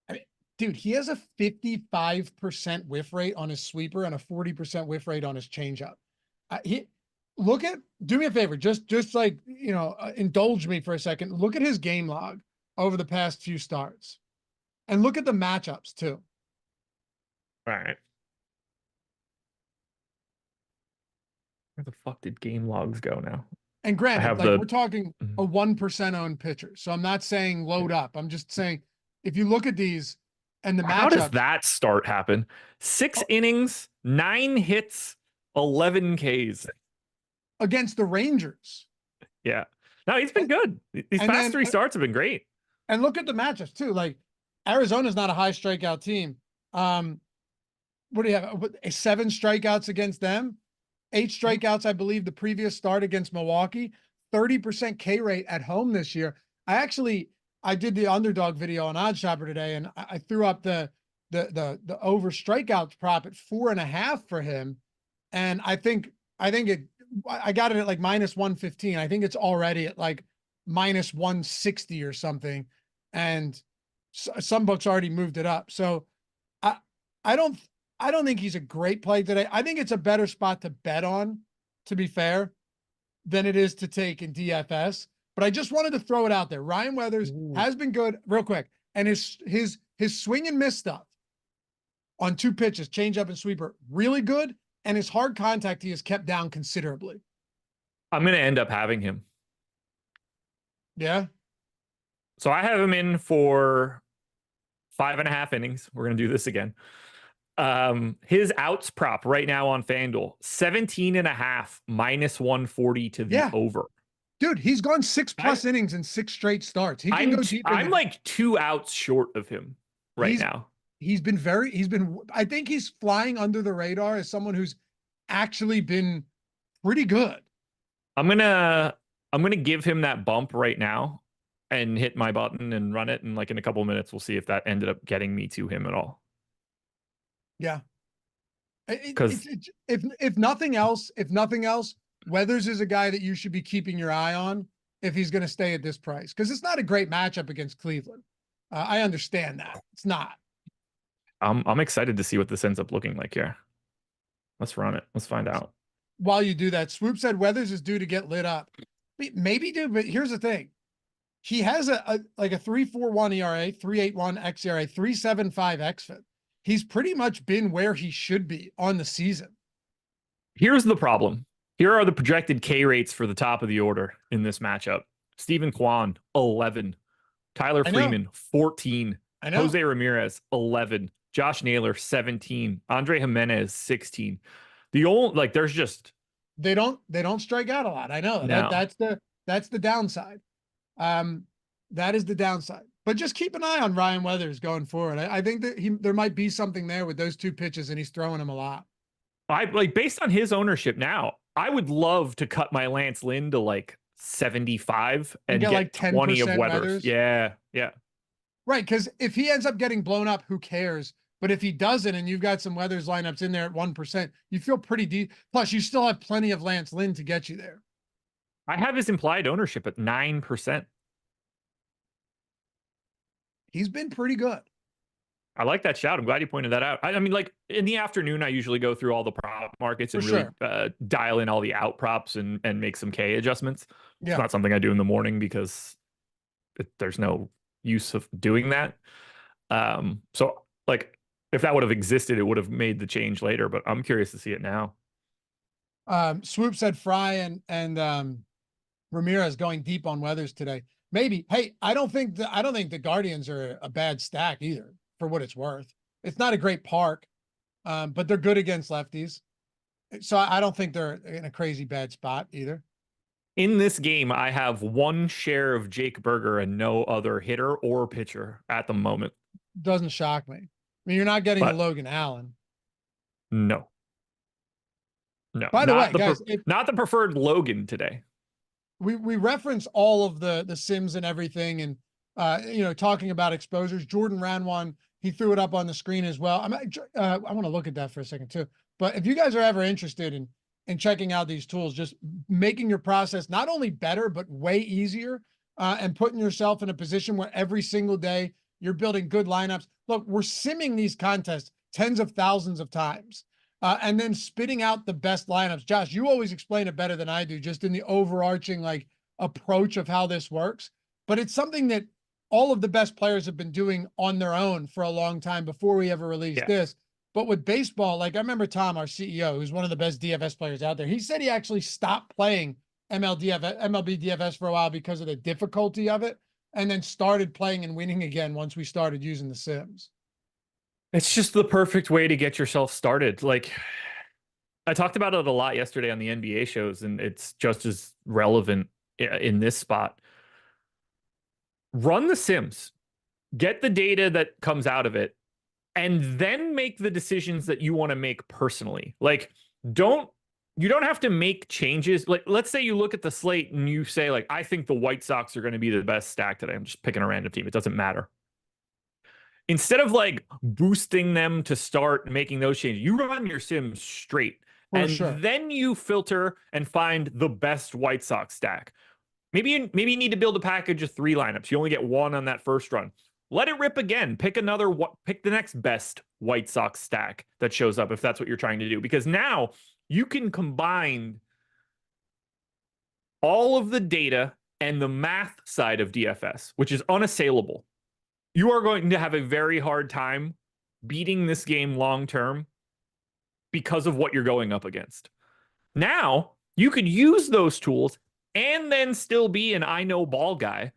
I mean, dude, he has a 55% whiff rate on his sweeper and a 40% whiff rate on his changeup. Do me a favor, just like, indulge me for a second. Look at his game log over the past few starts and look at the matchups too. All right. Where the fuck did game logs go now? And granted, like we're talking Mhm. a 1% owned pitcher. So I'm not saying load up. I'm just saying if you look at these and the matchups. How does that start happen? 6 innings, 9 hits, 11 Ks. Against the Rangers. Yeah. No, he's been good. These past 3 starts have been great. And look at the matchups too. Like Arizona's not a high strikeout team. What do you have? 7 strikeouts against them, 8 strikeouts, I believe, the previous start against Milwaukee. 30% K rate at home this year. I did the underdog video on OddsShopper today, and I threw up the over strikeouts prop at 4.5 for him, and I got it at like -115. I think it's already at like -160 or something, and some books already moved it up. So I don't think he's a great play today. I think it's a better spot to bet on, to be fair, than it is to take in DFS. But I just wanted to throw it out there. Ryan Weathers has been good, real quick, and his swing and miss stuff on 2 pitches, changeup and sweeper, really good. And his hard contact he has kept down considerably. I'm going to end up having him. Yeah. So I have him in for 5.5 innings. We're going to do this again. His outs prop right now on FanDuel, 17.5 -140 to the over. Dude, he's gone 6+ innings in 6 straight starts. He can go deeper. I'm like 2 outs short of him now. I think he's flying under the radar as someone who's actually been pretty good. I'm gonna give him that bump right now and hit my button and run it. And like in a couple of minutes, we'll see if that ended up getting me to him at all. Yeah. Because if nothing else, Weathers is a guy that you should be keeping your eye on if he's going to stay at this price. Because it's not a great matchup against Cleveland. I understand that. It's not. I'm excited to see what this ends up looking like here. Let's run it. Let's find out. While you do that, Swoop said Weathers is due to get lit up. Maybe, dude, but here's the thing. He has a 3.41 ERA, 3.81 xERA, 3.75 xFIP. He's pretty much been where he should be on the season. Here's the problem. Here are the projected K rates for the top of the order in this matchup. Steven Kwan, 11. Tyler Freeman, 14. Jose Ramirez, 11. Josh Naylor, 17. Andre Jimenez, 16. There's just they don't strike out a lot. I know. No. That's the downside. That is the downside. But just keep an eye on Ryan Weathers going forward. I think that there might be something there with those 2 pitches, and he's throwing them a lot. Based on his ownership now, I would love to cut my Lance Lynn to like 75 and get like 20 of Weathers. Yeah. Right, because if he ends up getting blown up, who cares? But if he doesn't, and you've got some Weathers lineups in there at 1%, you feel pretty deep. Plus, you still have plenty of Lance Lynn to get you there. I have his implied ownership at 9%. He's been pretty good. I like that shout. I'm glad you pointed that out. I mean, like in the afternoon, I usually go through all the prop markets and really dial in all the out props and make some K adjustments. Yeah. It's not something I do in the morning because there's no use of doing that. So like if that would have existed, it would have made the change later, but I'm curious to see it now. Swoop said Fry and Ramirez going deep on Weathers today. Maybe. Hey, I don't think the Guardians are a bad stack either, for what it's worth. It's not a great park, but they're good against lefties. So I don't think they're in a crazy bad spot either. In this game, I have 1 share of Jake Berger and no other hitter or pitcher at the moment. Doesn't shock me. I mean, you're not getting a Logan Allen. No. By the way, guys, not the preferred Logan today. We reference all of the Sims and everything, and talking about exposures. Jordan ran one. He threw it up on the screen as well. I want to look at that for a second too. But if you guys are ever interested in checking out these tools, just making your process not only better, but way easier, and putting yourself in a position where every single day you're building good lineups. Look, we're simming these contests tens of thousands of times, and then spitting out the best lineups. Josh, you always explain it better than I do, just in the overarching like approach of how this works. But it's something that all of the best players have been doing on their own for a long time before we ever released this. But with baseball, like I remember Tom, our CEO, who's one of the best DFS players out there, he said he actually stopped playing MLB DFS for a while because of the difficulty of it, and then started playing and winning again once we started using the Sims. It's just the perfect way to get yourself started. Like, I talked about it a lot yesterday on the NBA shows, and it's just as relevant in this spot. Run the Sims, get the data that comes out of it, and then make the decisions that you want to make personally. Like, you don't have to make changes. Like, let's say you look at the slate and you say, like, I think the White Sox are going to be the best stack today. I'm just picking a random team. It doesn't matter. Instead of like boosting them to start making those changes, you run your Sims straight. Then you filter and find the best White Sox stack. Maybe you need to build a package of 3 lineups. You only get 1 on that first run. Let it rip again. Pick the next best White Sox stack that shows up if that's what you're trying to do. Because now you can combine all of the data and the math side of DFS, which is unassailable. You are going to have a very hard time beating this game long term because of what you're going up against. Now, you could use those tools and then still be an I know ball guy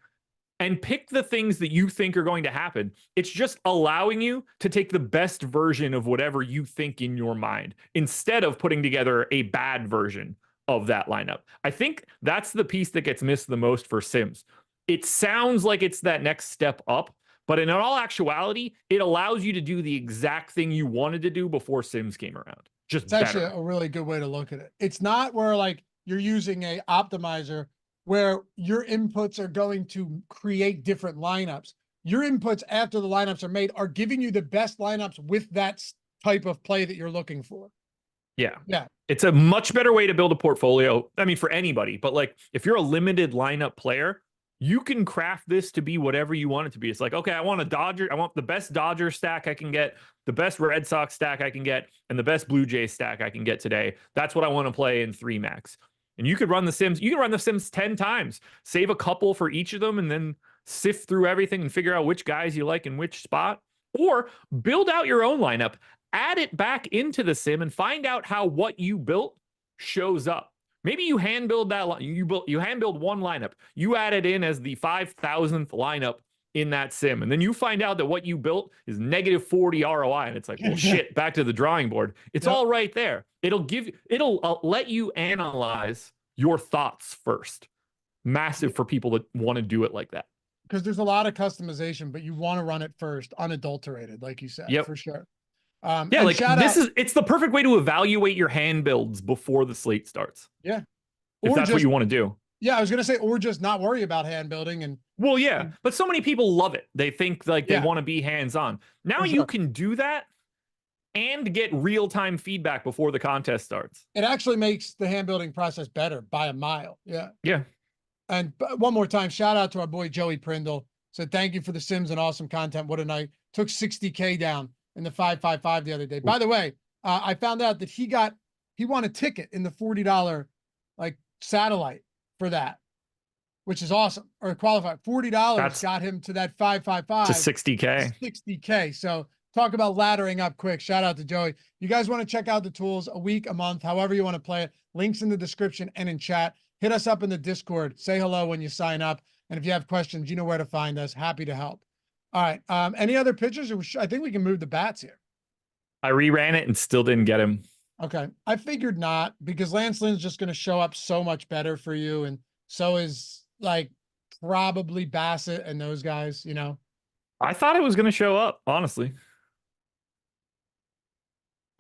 and pick the things that you think are going to happen. It's just allowing you to take the best version of whatever you think in your mind instead of putting together a bad version of that lineup. I think that's the piece that gets missed the most for Sims. It sounds like it's that next step up, but in all actuality, it allows you to do the exact thing you wanted to do before Sims came around. It's actually a really good way to look at it. It's not where like you're using a optimizer where your inputs are going to create different lineups. Your inputs after the lineups are made are giving you the best lineups with that type of play that you're looking for. Yeah. It's a much better way to build a portfolio. I mean, for anybody, but like if you're a limited lineup player, you can craft this to be whatever you want it to be. It's like, okay, I want the best Dodger stack I can get, the best Red Sox stack I can get, and the best Blue Jay stack I can get today. That's what I want to play in 3 max. And you could run the Sims. You can run the Sims 10 times, save a couple for each of them, and then sift through everything and figure out which guys you like in which spot. Or build out your own lineup, add it back into the Sim, and find out how what you built shows up. Maybe you hand build that. You hand build one lineup. You add it in as the 5,000th lineup in that Sim, and then you find out that what you built is -40 ROI, and it's like, well, shit, back to the drawing board. It's all right there. It'll let you analyze your thoughts first. Massive for people that want to do it like that. Because there's a lot of customization, but you want to run it first, unadulterated, like you said, for sure. Yeah, like it's the perfect way to evaluate your hand builds before the slate starts. Yeah. If that's what you want to do. Yeah, I was going to say, or just not worry about hand building. And well, yeah, but so many people love it. They think like they want to be hands-on. Now you can do that and get real-time feedback before the contest starts. It actually makes the hand building process better by a mile. Yeah. Yeah. And one more time, shout out to our boy Joey Prindle. Said thank you for the Sims and awesome content. What a night. Took 60K down in the 555 the other day. By the way, I found out that he won a ticket in the $40 like satellite for that, which is awesome. Or qualified $40 got him to that 555 to 60K. 60K. So talk about laddering up quick. Shout out to Joey. You guys want to check out the tools a week, a month, however you want to play it. Links in the description and in chat. Hit us up in the Discord. Say hello when you sign up. And if you have questions, you know where to find us. Happy to help. All right. Any other pitchers? I think we can move the bats here. I reran it and still didn't get him. Okay. I figured not, because Lance Lynn's just going to show up so much better for you. And so is like probably Bassett and those guys, you know. I thought it was going to show up, honestly.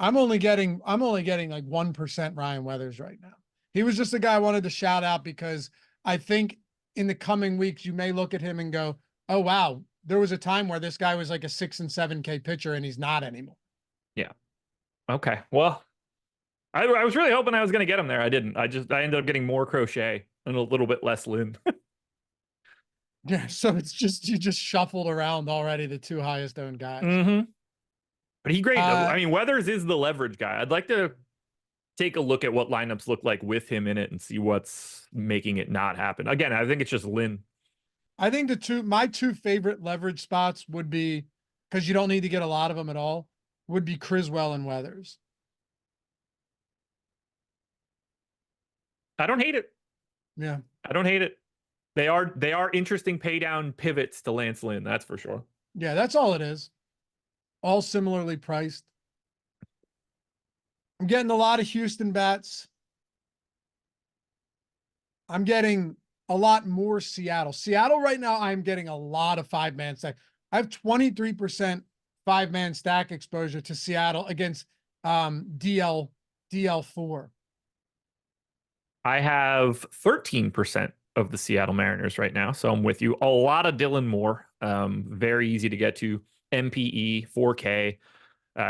I'm only getting like 1% Ryan Weathers right now. He was just a guy I wanted to shout out because I think in the coming weeks, you may look at him and go, oh, wow, there was a time where this guy was like a 6 and 7K pitcher and he's not anymore. Yeah. Okay. Well, I was really hoping I was going to get him there. I didn't. I ended up getting more Crochet and a little bit less Lynn. Yeah. So it's just, you just shuffled around already the two highest owned guys. Mm-hmm. But he great. Uh, I mean, Weathers is the leverage guy. I'd like to take a look at what lineups look like with him in it and see what's making it not happen. Again, I think it's just Lynn. I think my two favorite leverage spots would be, because you don't need to get a lot of them at all, would be Criswell and Weathers. I don't hate it. Yeah. I don't hate it. They are interesting pay down pivots to Lance Lynn, that's for sure. Yeah, that's all it is. All similarly priced. I'm getting a lot of Houston bats. I'm getting a lot more Seattle. Seattle right now, I'm getting a lot of 5-man stack. I have 23% 5-man stack exposure to Seattle against DL4. I have 13% of the Seattle Mariners right now, so I'm with you. A lot of Dylan Moore, very easy to get to. MPE 4K.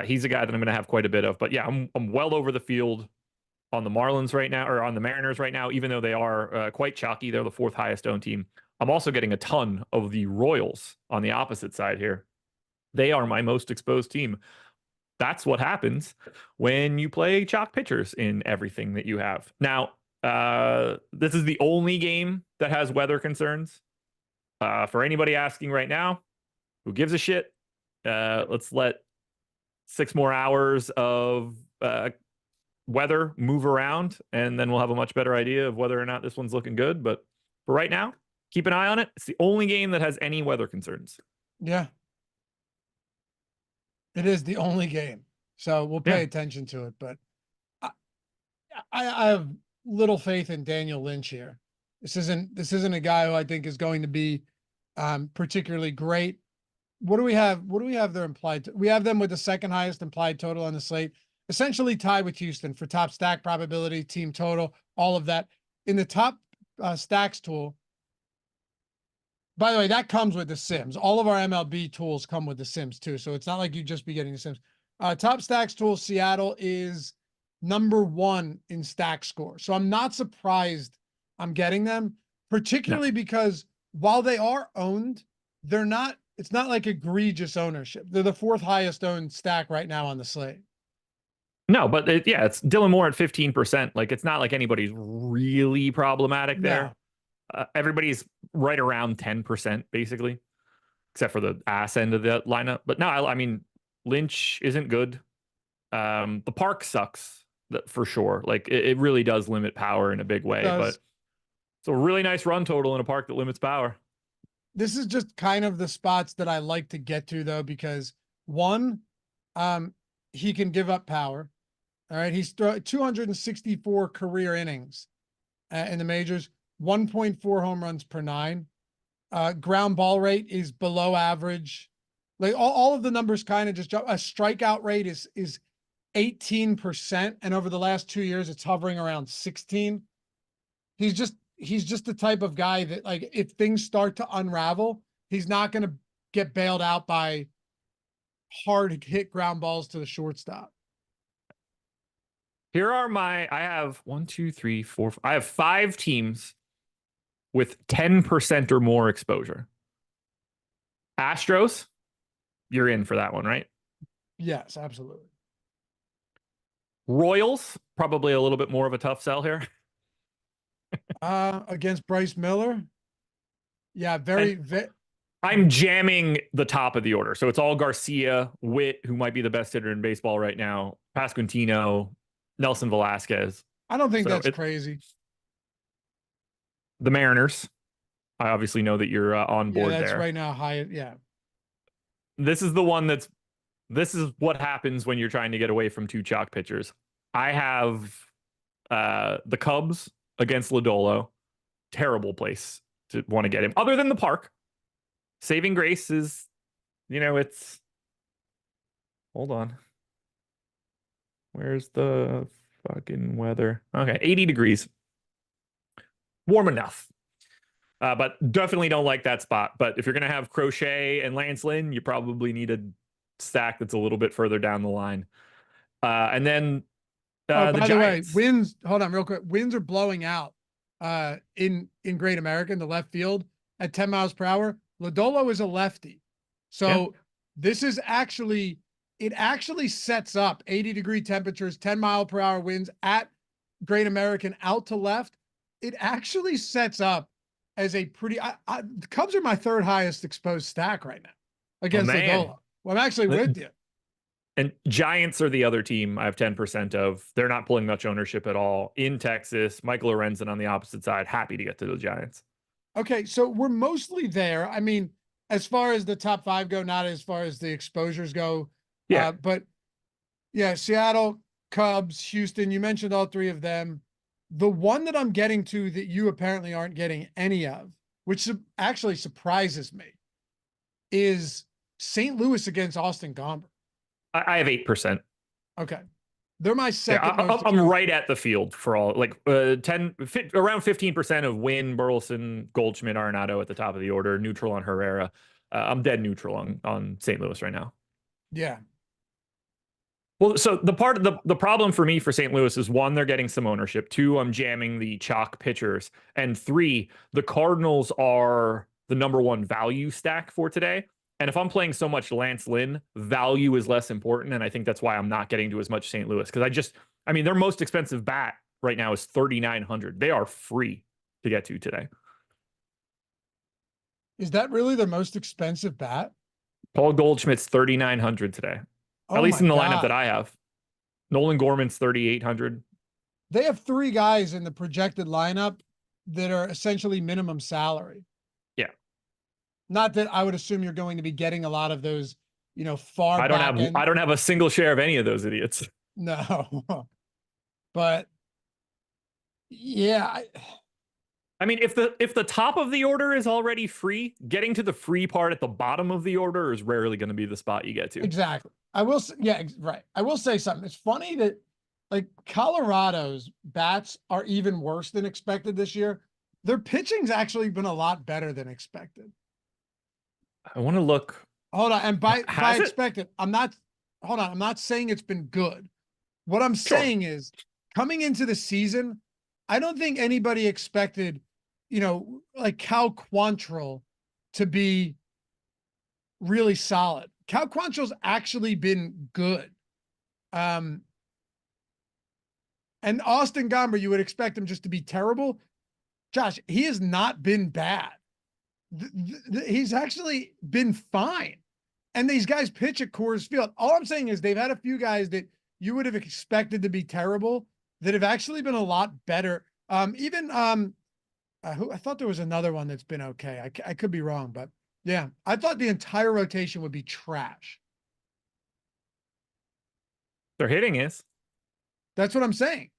He's a guy that I'm going to have quite a bit of. But yeah, I'm well over the field on the Marlins right now, or on the Mariners right now, even though they are quite chalky. They're the 4th highest owned team. I'm also getting a ton of the Royals on the opposite side here. They are my most exposed team. That's what happens when you play chalk pitchers in everything that you have. Now, this is the only game that has weather concerns. For anybody asking right now, who gives a shit? Let's let 6 more hours of weather move around, and then we'll have a much better idea of whether or not this one's looking good. But for right now, keep an eye on it. It's the only game that has any weather concerns. Yeah. It is the only game. So we'll pay attention to it. But I have little faith in Daniel Lynch here. This isn't a guy who I think is going to be particularly great. What do we have? What do we have their implied? We have them with the 2nd highest implied total on the slate, essentially tied with Houston for top stack probability, team total, all of that. In the top stacks tool, by the way, that comes with the Sims. All of our MLB tools come with the Sims too. So it's not like you just be getting the Sims. Top stacks tool, Seattle is #1 in stack score. So I'm not surprised I'm getting them, particularly because while they are owned, they're not, it's not like egregious ownership. They're the 4th highest owned stack right now on the slate. No, but it's Dylan Moore at 15%. Like, it's not like anybody's really problematic there. Everybody's right around 10%, basically, except for the ass end of the lineup. But no, I mean, Lynch isn't good. The park sucks for sure. Like, it really does limit power in a big way, but it's a really nice run total in a park that limits power. This is just kind of the spots that I like to get to, though, because one, he can give up power. All right. He's 264 career innings in the majors, 1.4 home runs per 9. Ground ball rate is below average. Like all of the numbers kind of just jump. A strikeout rate is 18%. And over the last 2 years, it's hovering around 16. He's just the type of guy that, like, if things start to unravel, he's not going to get bailed out by hard hit ground balls to the shortstop. Here are I have I have 5 teams with 10% or more exposure. Astros, you're in for that one, right? Yes, absolutely. Royals, probably a little bit more of a tough sell here. Against Bryce Miller. Yeah, very. I'm jamming the top of the order. So it's all Garcia, Witt, who might be the best hitter in baseball right now, Pasquantino, Nelson Velasquez. I don't think that's crazy. The Mariners. I obviously know that you're on board that's there. Right now high. Yeah. This is the one this is what happens when you're trying to get away from 2 chalk pitchers. I have the Cubs against Lodolo. Terrible place to want to get him. Other than the park. Saving grace is, it's... Hold on. Where's the fucking weather? Okay, 80 degrees. Warm enough. But definitely don't like that spot. But if you're going to have Crochet and Lance Lynn, you probably need a stack that's a little bit further down the line. And then Oh, the by the way, Giants. winds, hold on real quick. Winds are blowing out in Great America in the left field at 10 miles per hour. Lodolo is a lefty. So Yeah. this is actually, it actually sets up 80-degree temperatures, 10-mile-per-hour winds at Great American out to left. It actually sets up as a pretty, the Cubs are my third highest exposed stack right now against Lodolo. Well, I'm actually with you. And Giants are the other team I have 10% of. They're not pulling much ownership at all in Texas. Michael Lorenzen on the opposite side, happy to get to the Giants. Okay, so we're mostly there. I mean, as far as the top 5 go, not as far as the exposures go. Yeah. But yeah, Seattle, Cubs, Houston, you mentioned all 3 of them. The one that I'm getting to that you apparently aren't getting any of, which actually surprises me, is St. Louis against Austin Gomber. I have 8%. Okay. They're my second most. I'm right at the field for all, like around 15% of Wynn, Burleson, Goldschmidt, Arenado at the top of the order, neutral on Herrera. I'm dead neutral on St. Louis right now. Yeah. Well, so the problem for me for St. Louis is 1, they're getting some ownership. 2, I'm jamming the chalk pitchers. And 3, the Cardinals are the #1 value stack for today. And if I'm playing so much Lance Lynn, value is less important. And I think that's why I'm not getting to as much St. Louis. Because their most expensive bat right now is 3,900. They are free to get to today. Is that really their most expensive bat? Paul Goldschmidt's 3,900 today. Oh, at least in the lineup that I have. Nolan Gorman's 3,800. They have 3 guys in the projected lineup that are essentially minimum salary. Yeah. Not that I would assume you're going to be getting a lot of those, far I don't have a single share of any of those idiots. No. But yeah, I mean, if the top of the order is already free, getting to the free part at the bottom of the order is rarely going to be the spot you get to. Exactly. I will say, yeah, right. I will say something. It's funny that like Colorado's bats are even worse than expected this year. Their pitching's actually been a lot better than expected. I want to look. Hold on. And by it? expected, I'm not saying it's been good. What I'm saying is coming into the season, I don't think anybody expected, like Cal Quantrill to be really solid. Cal Quantrill's actually been good. And Austin Gomber, you would expect him just to be terrible. Josh, he has not been bad. He's actually been fine. And these guys pitch at Coors Field. All I'm saying is they've had a few guys that you would have expected to be terrible that have actually been a lot better. I thought there was another one that's been okay. I could be wrong, but yeah, I thought the entire rotation would be trash. Their hitting is. That's what I'm saying.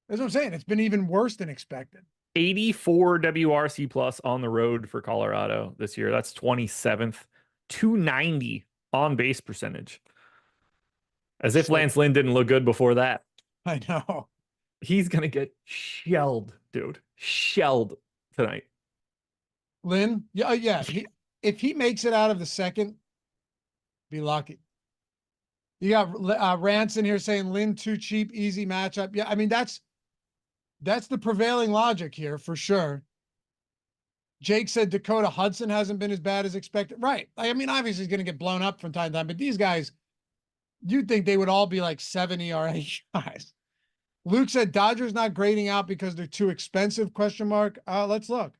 That's what I'm saying. It's been even worse than expected. 84 WRC plus on the road for Colorado this year. That's 27th. 290 on base percentage. As if Lance Lynn didn't look good before that. I know. He's going to get shelled, dude. Shelled tonight. Lynn? Yeah, yeah. If he makes it out of the second, be lucky. You got Ranson here saying Lynn too cheap, easy matchup. Yeah, I mean, that's the prevailing logic here for sure. Jake said Dakota Hudson hasn't been as bad as expected. Right. I mean, obviously he's going to get blown up from time to time, but these guys, you'd think they would all be like 7 ERA guys. Luke said Dodgers not grading out because they're too expensive, ? Let's look.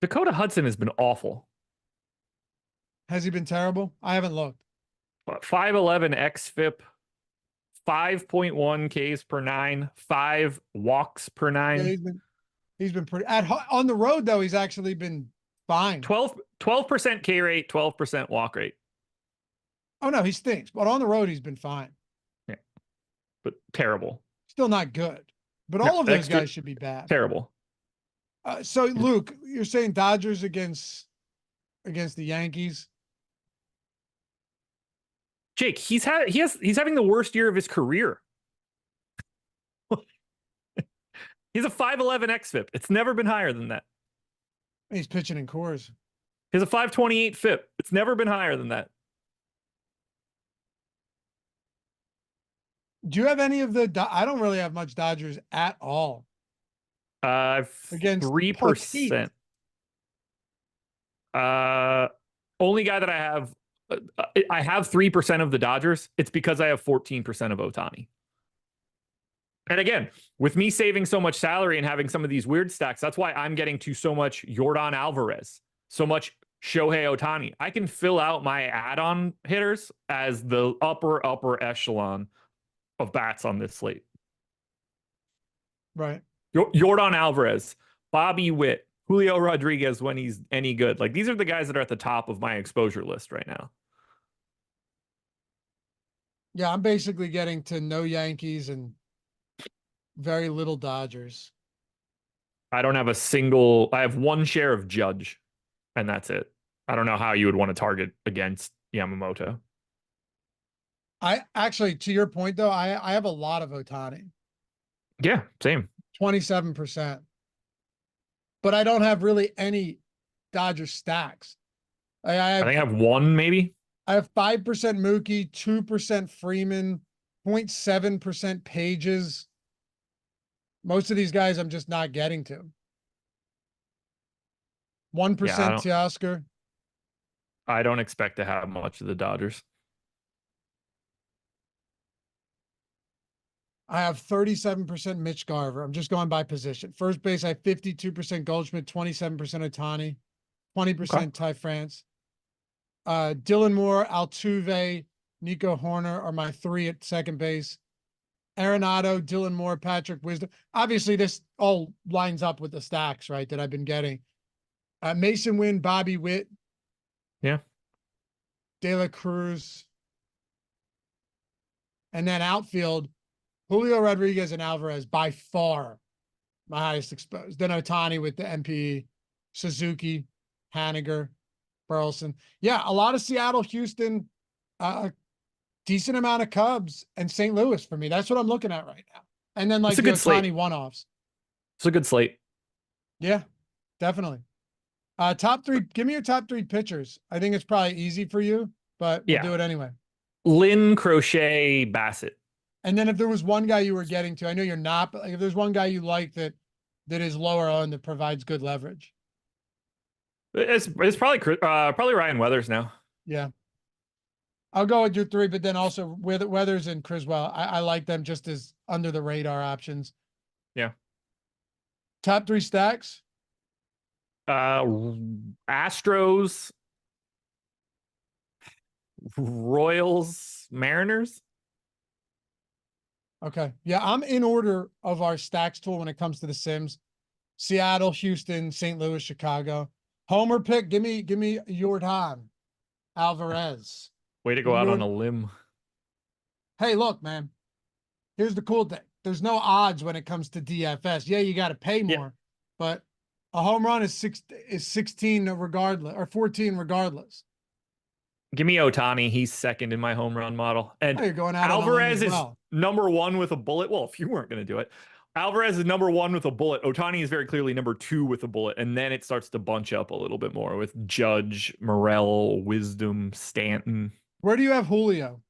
Dakota Hudson has been awful. Has he been terrible? I haven't looked. 511 xFIP, 5.1 Ks per 9, 5 walks per 9. Yeah, he's been pretty on the road though. He's actually been fine. 12% K rate, 12% walk rate. Oh no, he stinks. But on the road, he's been fine. Yeah, but terrible. Still not good. But all of those guys should be bad. Terrible. So Luke, you're saying Dodgers against the Yankees? Jake, he's having the worst year of his career. He's a 511 xFIP. It's never been higher than that. He's pitching in Coors. He has a 528 FIP. It's never been higher than that. Do you have any of the? I don't really have much Dodgers at all. Against 3%. Only guy that I have 3% of the Dodgers. It's because I have 14% of Ohtani. And again, with me saving so much salary and having some of these weird stacks, that's why I'm getting to so much Yordan Alvarez, so much Shohei Ohtani. I can fill out my add-on hitters as the upper echelon of bats on this slate. Right. Yordan Alvarez, Bobby Witt, Julio Rodriguez when he's any good. Like, these are the guys that are at the top of my exposure list right now. Yeah, I'm basically getting to no Yankees and very little Dodgers. I don't have I have one share of Judge, and that's it. I don't know how you would want to target against Yamamoto. I actually, to your point though, I have a lot of Ohtani. Yeah, same. 27%. But I don't have really any Dodger stacks. I think I have one maybe. I have 5% Mookie, 2% Freeman, 0.7% Pages. Most of these guys I'm just not getting to. 1% Teoscar. I don't expect to have much of the Dodgers. I have 37% Mitch Garver. I'm just going by position. First base, I have 52% Goldschmidt, 27% Ohtani, 20% Ty France. Dylan Moore, Altuve, Nico Horner are my three at second base. Arenado, Dylan Moore, Patrick Wisdom. Obviously, this all lines up with the stacks, right, that I've been getting. Mason Wynn, Bobby Witt. Yeah. De La Cruz. And then outfield, Julio Rodriguez and Alvarez, by far my highest exposed. Then Ohtani with the MPE, Suzuki, Haniger, Burleson. Yeah, a lot of Seattle, Houston, decent amount of Cubs and St. Louis for me. That's what I'm looking at right now. And then like the Ohtani one-offs. It's a good slate. Yeah, definitely. Top three, give me your top three pitchers. I think it's probably easy for you, but we'll do it anyway. Lynn, Crochet, Bassett. And then if there was one guy you were getting to, I know you're not, but like if there's one guy you like that is lower owned that provides good leverage. It's probably Ryan Weathers now. Yeah. I'll go with your three, but then also with Weathers and Criswell. I like them just as under the radar options. Yeah. Top three stacks. Astros, Royals, Mariners. Okay. Yeah, I'm in order of our stacks tool when it comes to the Sims. Seattle, Houston, St. Louis, Chicago. Homer pick. Give me Yordan Alvarez. Way to go out on a limb. Hey, look, man. Here's the cool thing. There's no odds when it comes to DFS. Yeah, you got to pay more, but a home run is 16 regardless, or 14 regardless. Give me Ohtani. He's second in my home run model. And you're going out Alvarez is number one with a bullet. Well, if you weren't going to do it, Alvarez is number one with a bullet. Ohtani is very clearly number two with a bullet. And then it starts to bunch up a little bit more with Judge, Morel, Wisdom, Stanton. Where do you have Julio?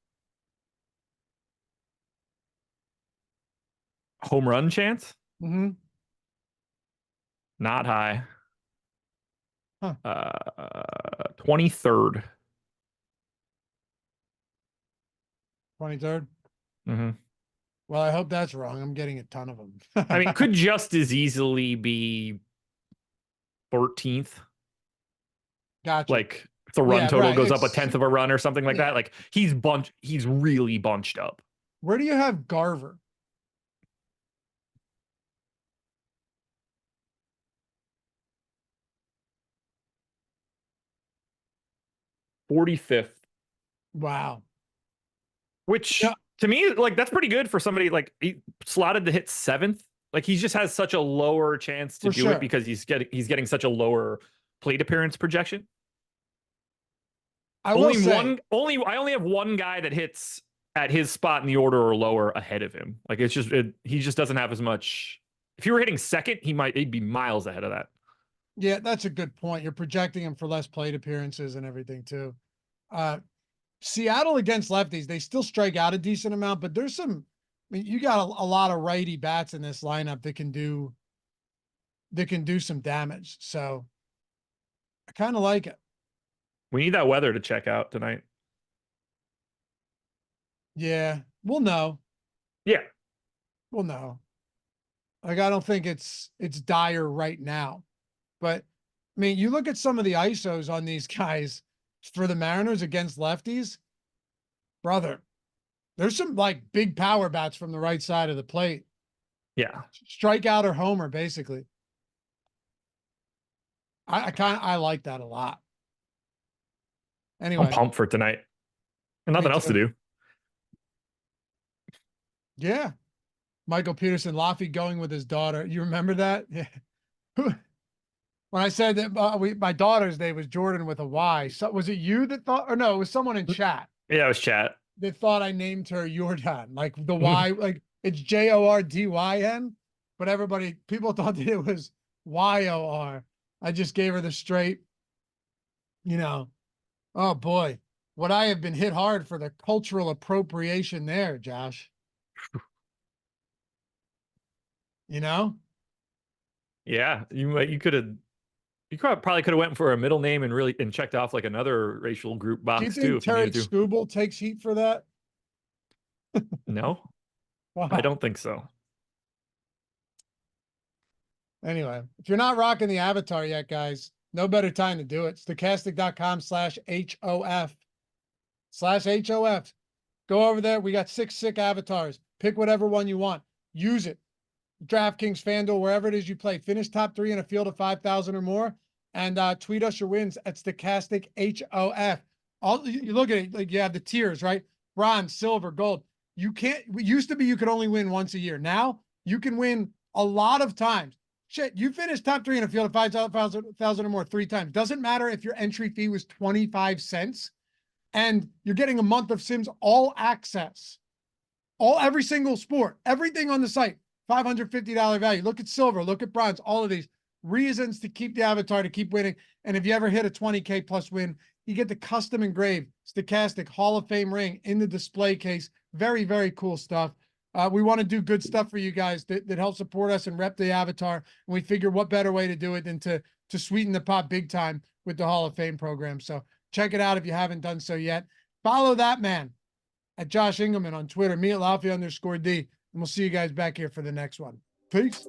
Home run chance? Mm-hmm. Not high. Huh. 23rd. 23rd? Mm-hmm. Well, I hope that's wrong. I'm getting a ton of them. I mean, could just as easily be 13th. Gotcha. Like, if the run total goes up a tenth of a run or something like that. Like, he's really bunched up. Where do you have Garver? $45th. Wow. Which to me, like, that's pretty good for somebody like he slotted to hit 7th. Like, he just has such a lower chance to do it because he's getting such a lower plate appearance projection. I only have one guy that hits at his spot in the order or lower ahead of him. Like, it's just he just doesn't have as much. If you were hitting second, he'd be miles ahead of that. Yeah, that's a good point. You're projecting him for less plate appearances and everything too. Seattle against lefties, they still strike out a decent amount, but there's some, I mean, you got a lot of righty bats in this lineup that can do some damage. So I kind of like it. We need that weather to check out tonight. Yeah, we'll know. Yeah. We'll know. Like, I don't think it's dire right now, but I mean, you look at some of the ISOs on these guys for the Mariners against lefties, brother. There's some like big power bats from the right side of the plate. Yeah. Strikeout or homer, basically. I like that a lot. Anyway, I'm pumped for tonight. And nothing else to do. Yeah. Michael Peterson, Laffy going with his daughter. You remember that? Yeah. When I said that my daughter's name was Jordan with a Y, so was it you that thought, or no, it was someone in chat Yeah, it was chat. that thought I named her Jordan, like the Y, like it's Jordyn, but people thought that it was YOR. I just gave her the straight, oh boy, what I have been hit hard for the cultural appropriation there, Josh. Yeah, you probably could have went for a middle name and checked off like another racial group box Do you too think if you Terry needed to. Scooble takes heat for that? No, Wow. I don't think so. Anyway, if you're not rocking the avatar yet, guys, no better time to do it. Stochastic.com/HOF. Go over there. We got 6 sick avatars. Pick whatever one you want. Use it. DraftKings, FanDuel, wherever it is you play. Finish top 3 in a field of 5,000 or more. And tweet us your wins at Stochastic HOF. You look at it, like you have the tiers, right? Bronze, silver, gold. It used to be you could only win once a year. Now you can win a lot of times. Shit, you finished top 3 in a field of 5,000 or more 3 times. Doesn't matter if your entry fee was 25 cents and you're getting a month of Sims all access. Every single sport, everything on the site, $550 value. Look at silver, look at bronze, all of these reasons to keep the avatar, to keep winning. And if you ever hit a 20K plus win, you get the custom engraved Stochastic Hall of Fame ring in the display case. Very, very cool stuff. We want to do good stuff for you guys that help support us and rep the avatar. And we figure what better way to do it than to sweeten the pot big time with the Hall of Fame program. So check it out if you haven't done so yet. Follow that man at Josh Engleman on Twitter, me at Laffy_D. And we'll see you guys back here for the next one. Peace.